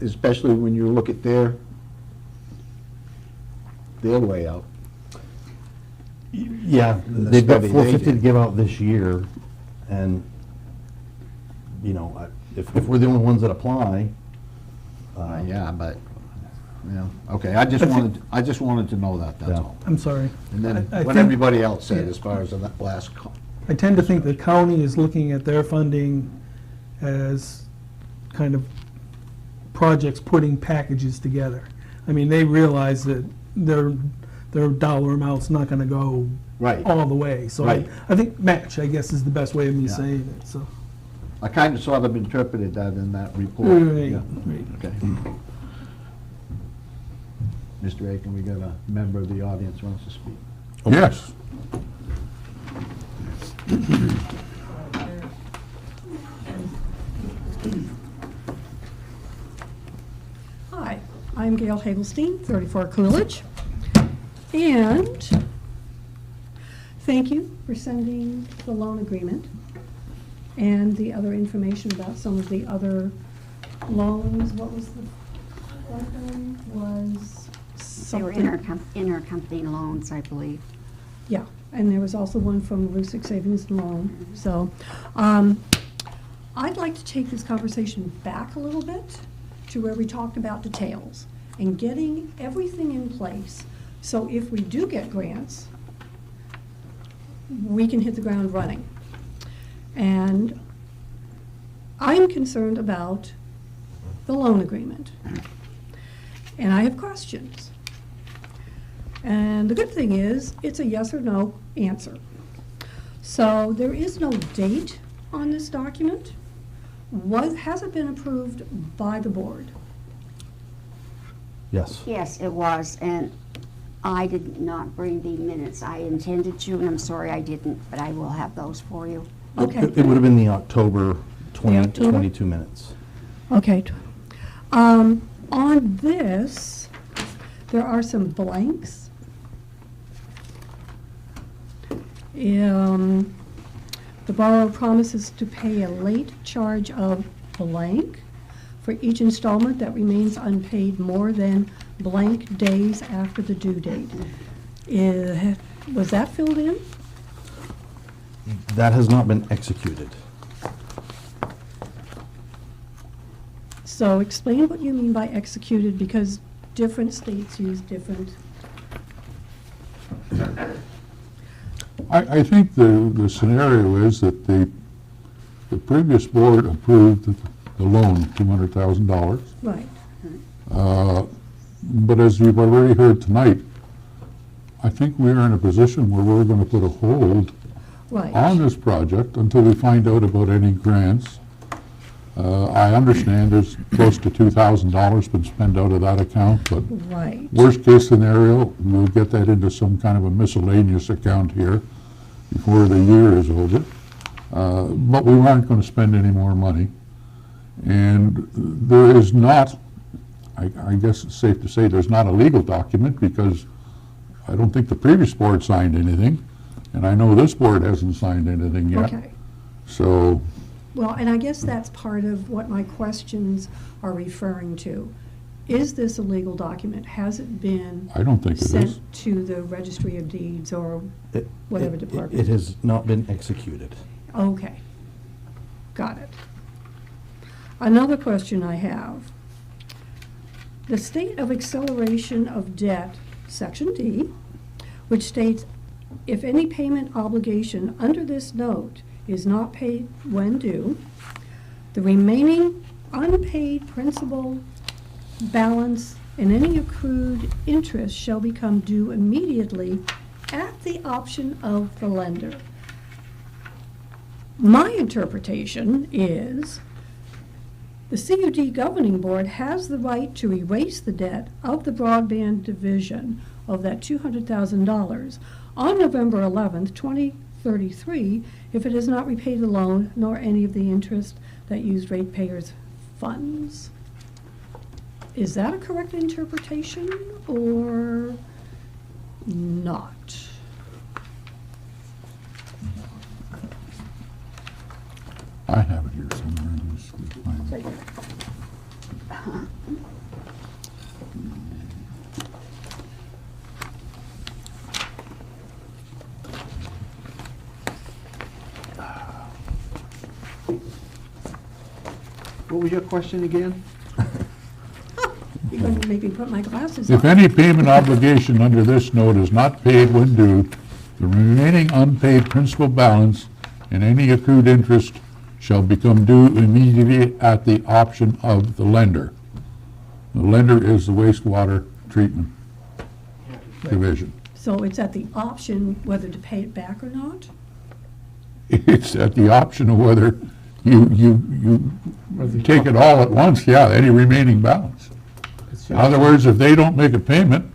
especially when you look at their way out. yeah, the they've got study they 450 to did. give out this year, and, you know, if we're the only ones that apply, Yeah, but, okay, I just wanted to know that, that's Yeah. all. I'm sorry. And then I what think- everybody else said yeah. as far as that last, I tend to think the county is looking at their funding as kind of projects putting packages together. I mean, they realize that their dollar amount's not gonna go right. all the way. So Right. I think match, I guess, is the best way of me Yeah. saying it, so. I kind of sort of interpreted that in that report. Right, Yeah. right. Okay. Mr. Aiken, we got a member of the audience who wants to speak. yes. Hi, I'm Gail Hagelstein, 34 Coolidge. And thank you for sending the loan agreement and the other information about some of the other loans. What was the one of them was They were something? intercompany loans, I believe. Yeah, and there was also one from Rusick Savings and Loan. So I'd like to take this conversation back a little bit to where we talked about details and getting everything in place. So if we do get grants, we can hit the ground running. And I'm concerned about the loan agreement. And I have questions. And the good thing is, it's a yes or no answer. So there is no date on this document. Has it been approved by the board? Yes. Yes, it was, and I did not bring the minutes. I intended to, and I'm sorry I didn't, but I will have those for you. Okay. It would have been the October The October? 22 minutes. Okay. On this, there are some blanks. The borrower promises to pay a late charge of blank for each installment that remains unpaid more than blank days after the due date. Was that filled in? That has not been executed. So explain what you mean by executed, because different states use different. I think the scenario is that the previous board approved the loan, $200,000. Right. But as you've already heard tonight, I think we are in a position where we're going to put a hold Right. on this project until we find out about any grants. I understand there's close to $2,000 been spent out of that account, but Right. worst case scenario, we'll get that into some kind of a miscellaneous account here before the year is over. But we aren't going to spend any more money. And there is not, I guess it's safe to say, there's not a legal document, because I don't think the previous board signed anything, and I know this board hasn't signed anything yet. Okay. So, Well, and I guess that's part of what my questions are referring to. Is this a legal document? Has it been I don't think it is. sent to the Registry of Deeds or It- whatever it- department? It has not been executed. Okay, got it. Another question I have. The state of acceleration of debt, Section D, which states, if any payment obligation under this note is not paid when due, the remaining unpaid principal balance and any accrued interest shall become due immediately at the option of the lender. My interpretation is the CUD governing board has the right to erase the debt of the broadband division of that $200,000 on November 11th, 2033, if it has not repaid the loan nor any of the interest that used ratepayers' funds. Is that a correct interpretation or not? I have it here somewhere. Let's find it. What was your question again? You're going to make me put my glasses If on. any payment obligation under this note is not paid when due, the remaining unpaid principal balance and any accrued interest shall become due immediately at the option of the lender. The lender is the wastewater treatment division. So it's at the option whether to pay it back or not? It's at the option of whether you take it all at once, yeah, any remaining balance. In other words, if they don't make a payment,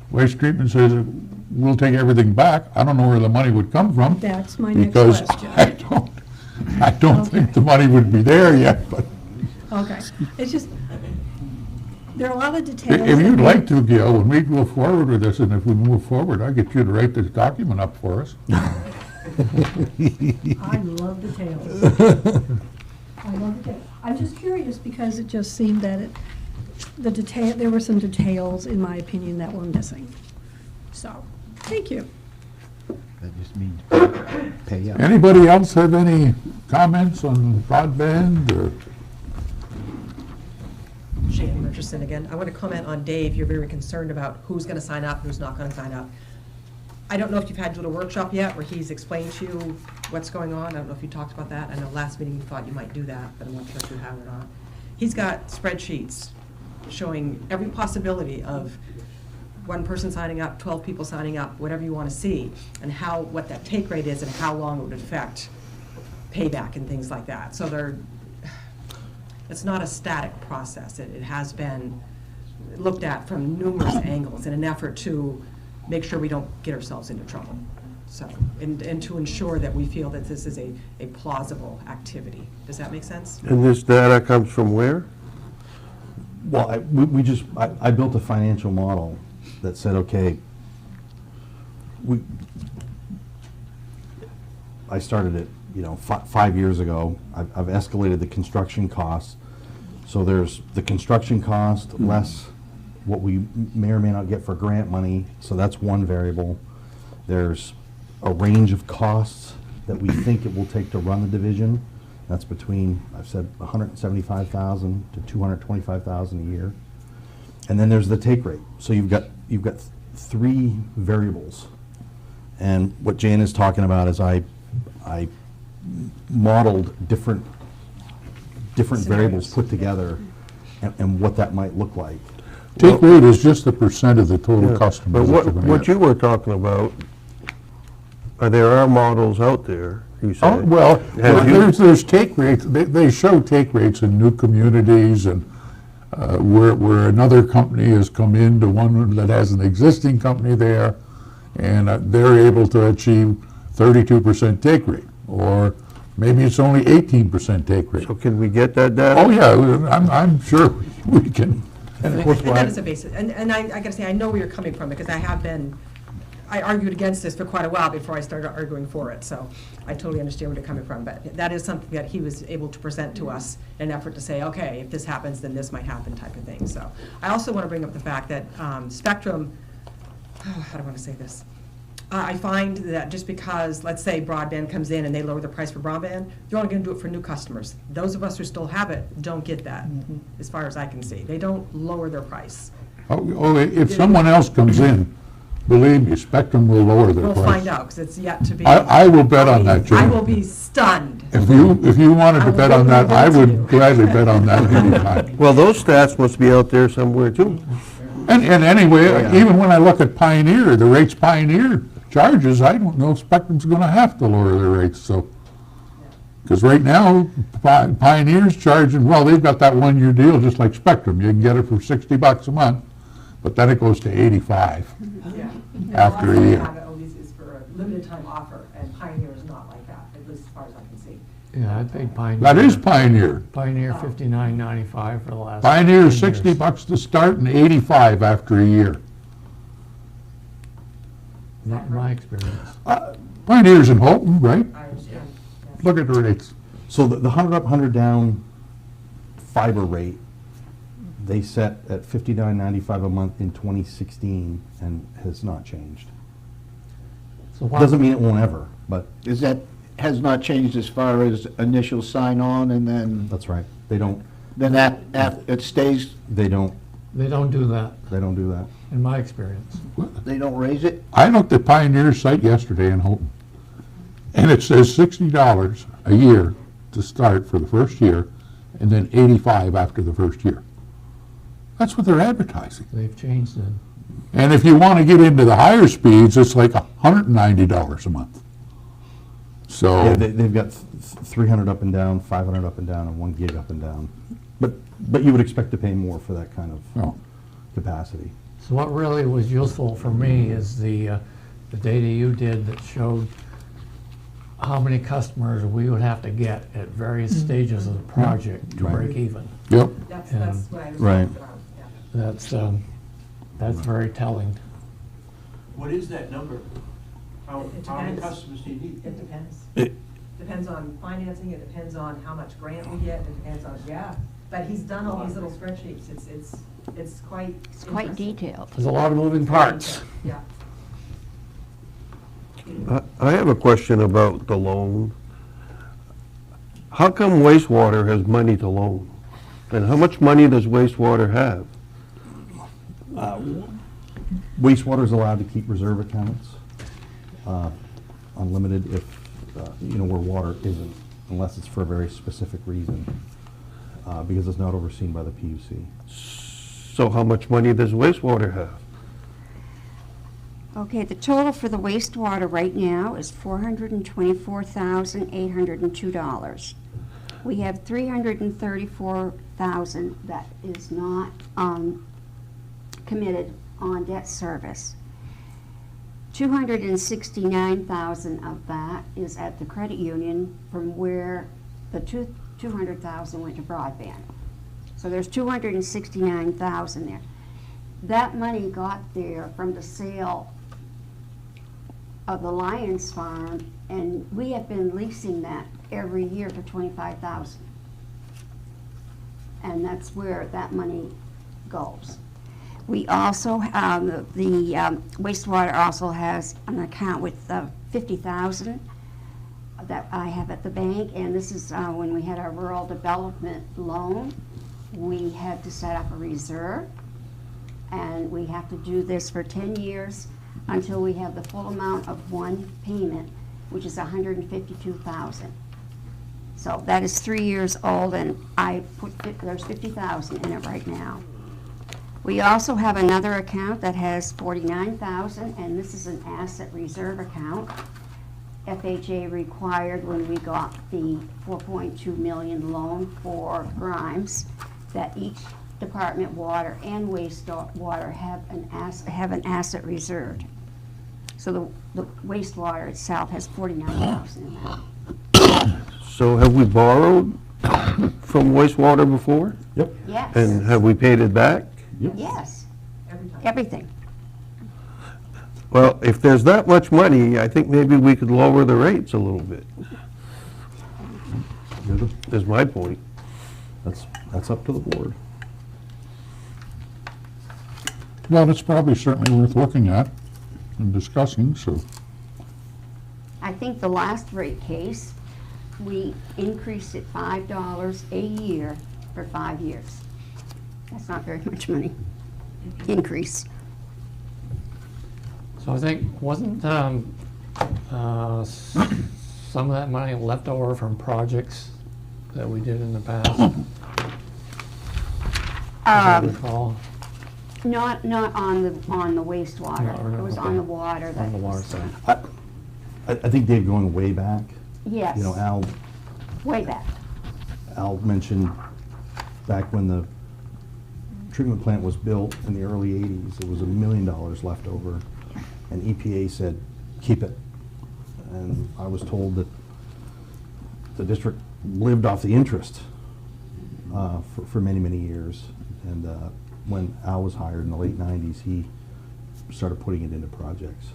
waste treatment says, we'll take everything back. I don't know where the money would come from. That's my next Because question. I don't think the money would be there yet, but Okay, it's just, there are a lot of details. if that you'd we- like to, Gail, when we go forward with this, and if we move forward, I'll get you to write this document up for us. I love details. I love details. I'm just curious because it just seemed that there were some details, in my opinion, that were missing. So, thank you. That just means pay up. Anybody else have any comments on broadband or? Shane Richardson again. I want to comment on Dave. You're very concerned about who's going to sign up, who's not going to sign up. I don't know if you've had a little workshop yet where he's explained to you what's going on. I don't know if you talked about that. I know last meeting you thought you might do that, but I'm not sure if you have or not. He's got spreadsheets showing every possibility of one person signing up, 12 people signing up, whatever you want to see, and what that take rate is and how long it would affect payback and things like that. So it's not a static process. It has been looked at from numerous angles in an effort to make sure we don't get ourselves into trouble. So, and to ensure that we feel that this is a plausible activity. Does that make sense? And this data comes from where? Well, I built a financial model that said, okay, I started it, 5 years ago. I've escalated the construction costs. So there's the construction cost less what we may or may not get for grant money. So that's one variable. There's a range of costs that we think it will take to run the division. That's between, I've said, 175,000 to 225,000 a year. And then there's the take rate. So you've got three variables. And what Jan is talking about is I modeled different variables put together and what that might look like. Take rate is just the percent of the total Yeah, customers. But that you're gonna what get. you were talking about, there are models out there, you say. Oh, well, Have you- there's take rates, they show take rates in new communities and where another company has come into one that has an existing company there, and they're able to achieve 32% take rate, or maybe it's only 18% take rate. So can we get that data? Oh, yeah, I'm sure we can. And of course, And that is a basis, and I gotta say, I know where you're coming from, because I argued against this for quite a while before I started arguing for it, so I totally understand where you're coming from, but that is something that he was able to present to us in an effort to say, okay, if this happens, then this might happen type of thing, so. I also want to bring up the fact that Spectrum, how do I want to say this? I find that just because, let's say, broadband comes in and they lower the price for broadband, they're only going to do it for new customers. Those of us who still have it don't get that, as far as I can see. They don't lower their price. Oh, if someone else comes in, believe me, Spectrum will lower their price. We'll find out, because it's yet to be. I will bet on that, I Jim. will be stunned. If you wanted I to will bet on that, I definitely would bet you. gladly bet on that anytime. Well, those stats must be out there somewhere too. And anyway, even when I look at Pioneer, the rates Pioneer charges, I don't know if Spectrum's gonna have to lower their rates, so. Because right now, Pioneer's charging, well, they've got that one-year deal, just like Spectrum. You can get it for $60 a month, but then it goes to 85 Yeah. after a year. Always is for a limited time offer, and Pioneer is not like that, at least as far as I can see. Yeah, I think Pioneer. That is Pioneer. Pioneer $59.95 for the last. Pioneer is 10 years. $60 to start and 85 after a year. Not in my experience. Pioneer's in Holton, right? I understand. Yes. Look at the rates. So the 100 up, 100 down fiber rate, they set at $59.95 a month in 2016 and has not changed. So why- Doesn't mean it won't ever, but Is that, has not changed as far as initial sign-on and then, that's right. They don't it stays, They don't do that, do that. in my experience. they don't raise it? I looked at Pioneer's site yesterday in Holton, and it says $60 a year to start for the first year, and then 85 after the first year. That's what they're advertising. They've changed it. And if you want to get into the higher speeds, it's like $190 a month. So, Yeah, they've got 300 up and down, 500 up and down, and 1 gig up and down. But you would expect to pay more for that kind of no. capacity. So what really was useful for me is the data you did that showed how many customers we would have to get at various stages of the project to Right. break even. Yep. That's what I was Right. talking about, yeah. That's very telling. What is that number? How It many depends. customers do you need? It depends. It- Depends on financing, it depends on how much grant we get, it depends on, yeah. But he's done all these little spreadsheets, it's quite. It's quite interesting. detailed. There's a lot of moving parts. Yeah. I have a question about the loan. How come wastewater has money to loan? And how much money does wastewater have? Wastewater is allowed to keep reserve accounts, unlimited if, where water isn't, unless it's for a very specific reason, because it's not overseen by the PUC. So how much money does wastewater have? Okay, the total for the wastewater right now is $424,802. We have $334,000 that is not committed on debt service. $269,000 of that is at the credit union from where the $200,000 went to broadband. So there's $269,000 there. That money got there from the sale of the Lions Farm, and we have been leasing that every year for $25,000. And that's where that money goes. We also, the wastewater also has an account with $50,000 that I have at the bank, and this is when we had our rural development loan. We had to set up a reserve, and we have to do this for 10 years until we have the full amount of one payment, which is $152,000. So that is 3 years old, and there's $50,000 in it right now. We also have another account that has $49,000, and this is an asset reserve account. FHA required when we got the $4.2 million loan for Grimes that each department, water and wastewater, have an asset reserved. So the wastewater itself has $49,000 in that. So have we borrowed from wastewater before? Yep. Yes. And have we paid it back? Yes, Every time. everything. Well, if there's that much money, I think maybe we could lower the rates a little bit, is my point. That's up to the board. Well, it's probably certainly worth looking at and discussing, so. I think the last rate case, we increased it $5 a year for 5 years. That's not very much money increase. So I think, wasn't some of that money left over from projects that we did in the past? As I recall. Not on the wastewater. No, It was okay. on the water. On the water was- side. I think, Dave, going way back, Yes, you know, way back. Al mentioned back when the treatment plant was built in the early 80s, there was $1 million left over, and EPA said, keep it. And I was told that the district lived off the interest for many, many years. And when Al was hired in the late 90s, he started putting it into projects.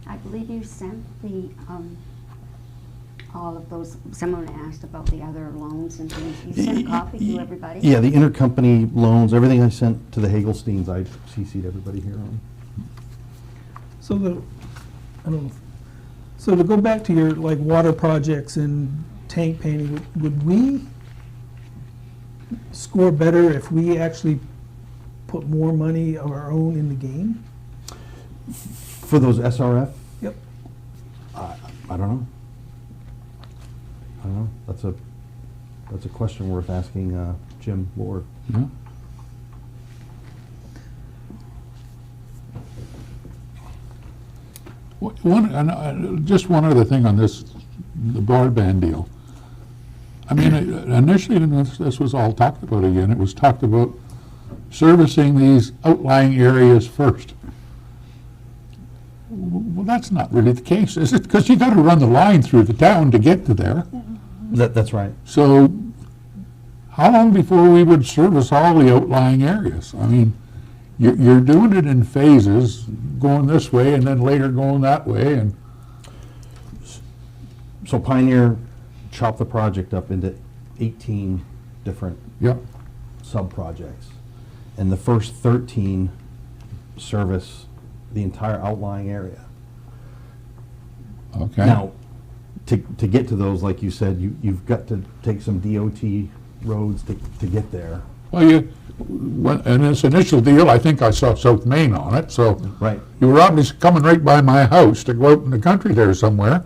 I believe you sent the, all of those, someone asked about the other loans and things. You sent a copy to everybody? Yeah, the intercompany loans, everything I sent to the Hagelsteins, I CC'd everybody here on. So I don't know, so to go back to your, like, water projects and tank painting, would we score better if we actually put more money of our own in the game? For those SRF, Yep. I don't know. I don't know. That's a question worth asking Jim Lord. Yeah. Just one other thing on this, the broadband deal. I mean, initially, when this was all talked about again, it was talked about servicing these outlying areas first. Well, that's not really the case, is it? Because you got to run the line through the town to get to there. That's right. So how long before we would service all the outlying areas? I mean, you're doing it in phases, going this way and then later going that way, and So Pioneer chopped the project up into 18 different yeah. sub-projects. And the first 13 service the entire outlying area. Okay. Now, to get to those, like you said, you've got to take some DOT roads to get there. Well, in this initial deal, I think I saw South Main on it, so Right. you were obviously coming right by my house to go out in the country there somewhere,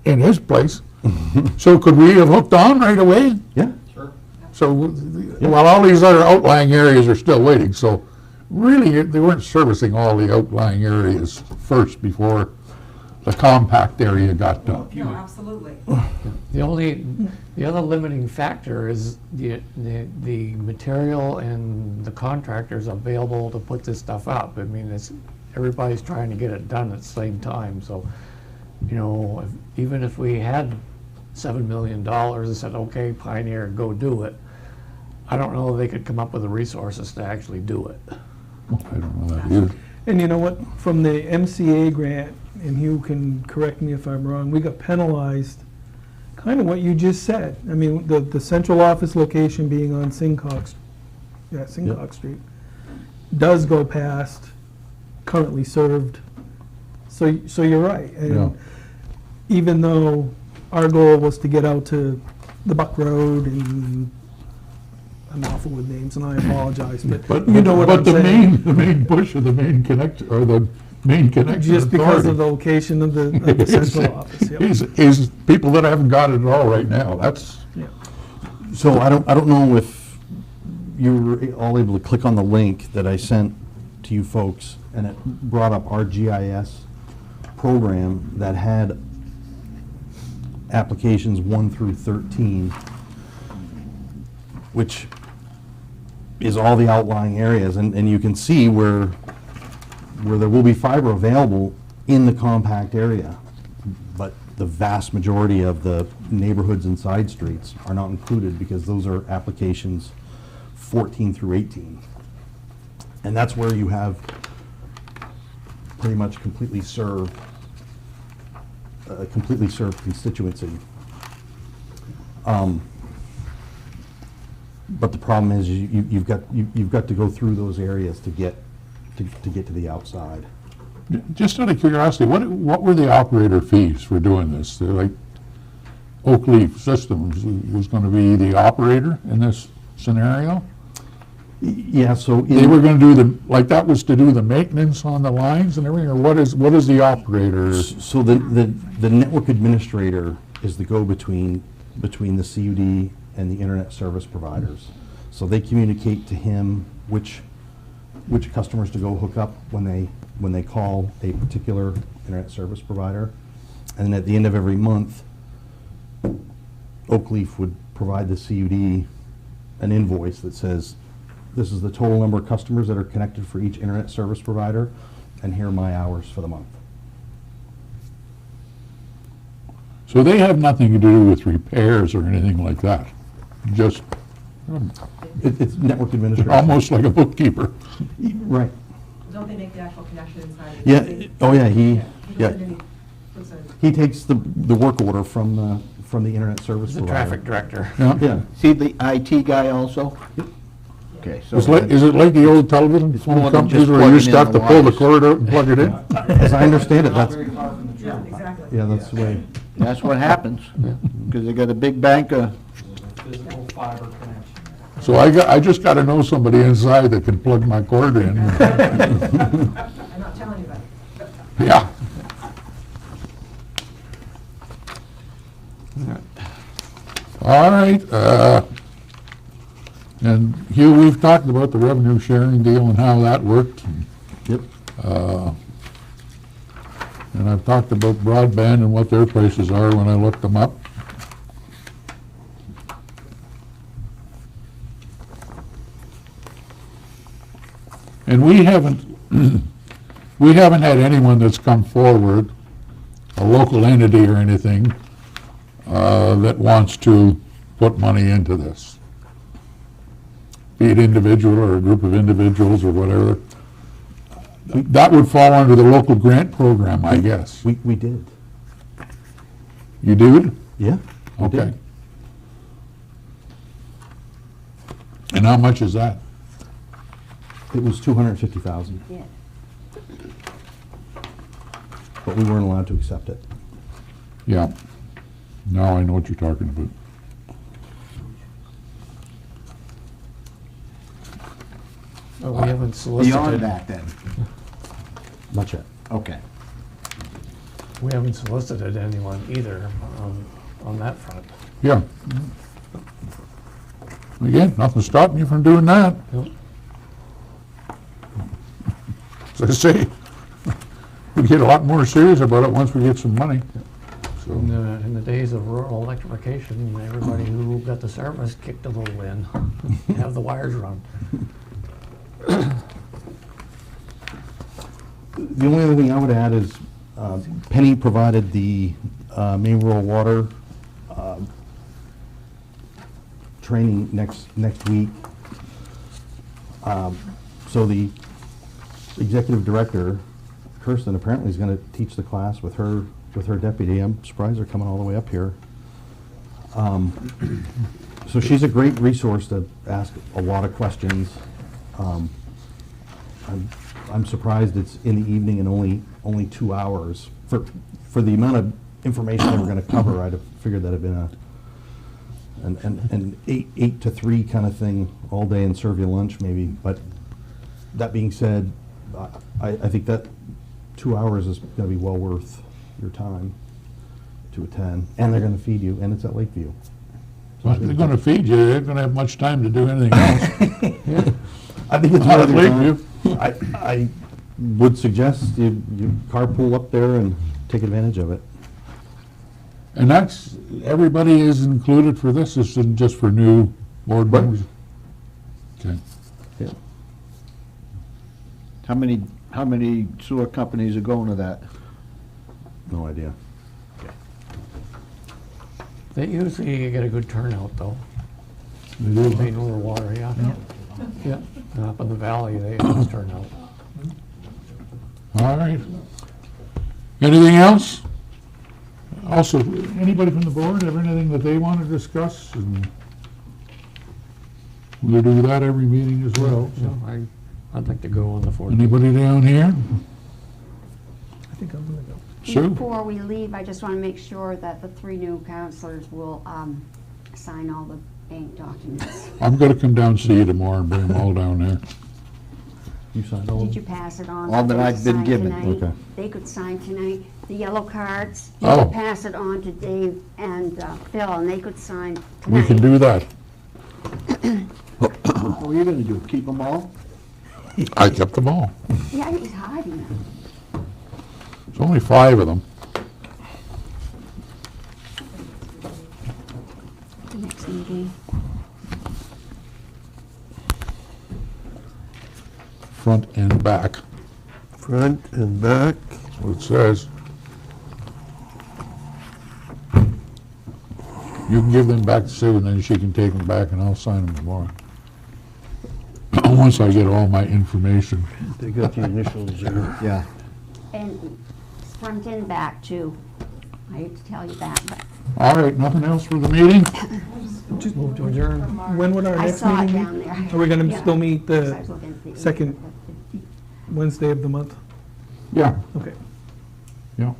in his place. So could we have hooked on right away? Yeah. Sure. So, while all these other outlying areas are still waiting, so really, they weren't servicing all the outlying areas first before the compact area got done. No, absolutely. The other limiting factor is the material and the contractors available to put this stuff up. I mean, everybody's trying to get it done at the same time, so, you know, even if we had $7 million and said, okay, Pioneer, go do it, I don't know if they could come up with the resources to actually do it. I don't know that either. And you know what, from the MCA grant, and Hugh can correct me if I'm wrong, we got penalized, kind of what you just said. I mean, the central office location being on Sincox Street does go past currently served So you're right. Yeah. And even though our goal was to get out to the Buck Road, and I'm awful with names and I apologize, but you know what I'm saying. The main push of the main connect, or the main connection Just because of the authority location of the central office, yeah. is people that haven't got it at all right now. That's, Yeah. So I don't know if you were all able to click on the link that I sent to you folks, and it brought up our GIS program that had applications 1 through 13, which is all the outlying areas, and you can see where there will be fiber available in the compact area, but the vast majority of the neighborhoods and side streets are not included because those are applications 14 through 18. And that's where you have pretty much completely served, a completely served constituency. But the problem is you've got to go through those areas to get to the outside. just out of curiosity, what were the operator fees for doing this? They're like Oak Leaf Systems was going to be the operator in this scenario? Yeah, so They were going to do that was to do the maintenance on the lines and everything, or what is the operator? So the network administrator is the go-between between the CUD and the internet service providers. So they communicate to him which customers to go hook up when they call a particular internet service provider. And then at the end of every month, Oak Leaf would provide the CUD an invoice that says, this is the total number of customers that are connected for each internet service provider, and here are my hours for the month. So they have nothing to do with repairs or anything like that? Just It's network administration. almost like a bookkeeper? Right. Don't they make the actual connection inside? Yeah, oh yeah, he does it in- puts a- he takes the work order from the internet service The provider. traffic director. Yeah. See the IT guy also? Okay, so. Is it like the old television more phone than companies just where you used to plugging have in to the pull the wires. cord out and plug it in? As I understand it, Not that's, very far from the Yeah, truth. exactly. yeah, that's the way. That's what happens, because they got a big bank of, Physical fiber connection. So I just got to know somebody inside that can plug my cord in. I'm not telling anybody. Yeah. All right, and Hugh, we've talked about the revenue sharing deal and how that worked. Yep. And I've talked about broadband and what their prices are when I looked them up. And we haven't had anyone that's come forward, a local entity or anything, that wants to put money into this. Be it individual or a group of individuals or whatever. That would fall under the local grant program, I guess. We did. You do? Yeah. we did. Okay. And how much is that? It was 250,000, Yeah. but we weren't allowed to accept it. Yeah. Now I know what you're talking about. But we haven't solicited. beyond that then, Not yet. okay. We haven't solicited anyone either on that front. Yeah. Again, nothing stopping you from doing that. Nope. As I say, we get a lot more serious about it once we get some money. So, In the days of rural electrification, everybody who got the service kicked a little in, have the wires run. The only other thing I would add is Penny provided the Maine Rural Water training next week. So the executive director, Kirsten, apparently is going to teach the class with her deputy. I'm surprised they're coming all the way up here. So she's a great resource to ask a lot of questions. I'm surprised it's in the evening and only 2 hours. For the amount of information they were gonna cover, I'd have figured that'd have been an 8 to 3 kind of thing all day and serve you lunch maybe. But that being said, I think that 2 hours is gonna be well worth your time to attend. And they're gonna feed you, and it's at Lakeview. But they're gonna feed you, they're gonna have much time to do anything else. I think it's Not worth at your time. Lakeview. I would suggest you carpool up there and take advantage of it. And that's, everybody is included for this, this isn't just for new board Right. members? Okay. Yeah. How many sewer companies are going to that? No idea. They usually get a good turnout, though. They do. Main River Water, yeah. Yeah, and up in the valley, they always turn out. All right. Anything else? Also, anybody from the board have anything that they want to discuss? And we'll do that every meeting as well. So I'd like to go on the 14th. Anybody down here? I think I'm gonna go. Sue? Before we leave, I just want to make sure that the 3 new counselors will sign all the bank documents. I'm gonna come down and see you tomorrow and bring them all down there. You signed all of Did them? you pass it on? All for that them I've to been sign given. tonight? Okay. They could sign tonight. The yellow cards, you Oh. could pass it on to Dave and Phil, and they could sign tonight. We can do that. What are you gonna do, keep them all? I kept them all. Yeah, he's hiding them. There's only 5 of them. The next meeting. Front and back, Front and back. that's what it says. You can give them back to Sue, and then she can take them back, and I'll sign them tomorrow. Once I get all my information. They got the initials there. Yeah. And front and back too. I hate to tell you that, but All right, nothing else for the meeting? Move to adjourn. When would our I next saw it meeting down be? there. Are we gonna Yeah. still meet Because I the was looking at the second email. Wednesday of the month? Yeah, Okay. yeah.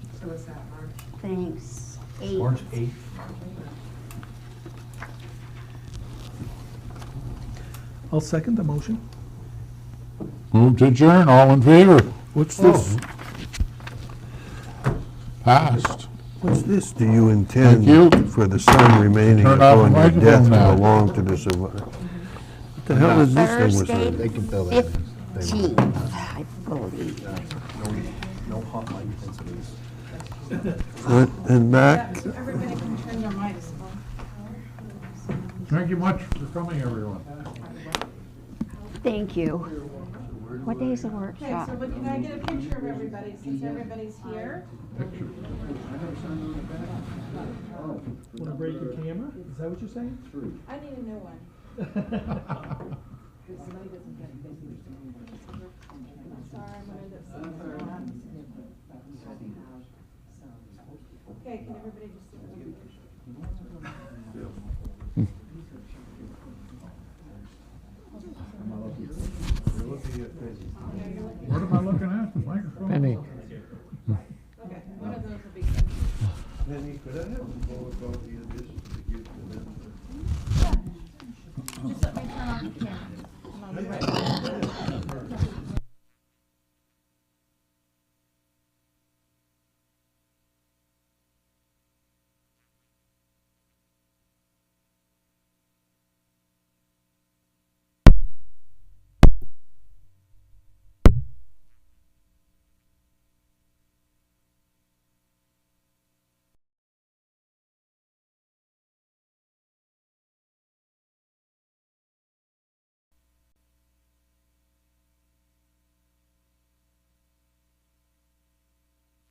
Thanks. 8. March 8th. I'll second the motion. Move to adjourn, all in favor? What's this? Passed. What's this? Do you intend Thank you. for the son remaining Turn off the upon your microphone death to now. belong to the survivor? What the hell is this thing was Thursday, on? They can fill that in. 15th, I believe. No hot light intensities. Front and back? Everybody can turn their mics on. Thank you much for coming, everyone. Thank you. What day is the Okay, workshop? so can I get a picture of everybody since everybody's here? Want to break your camera? Is that what you're saying? I need a new one. Sorry, I'm gonna end up seeing one. Okay, can everybody just sit down? What am I looking at? The microphone? Penny. Okay, one of those will be good. Penny, could I have a photocopy of this to give to them? Just let me turn on the camera. And I'll be right back.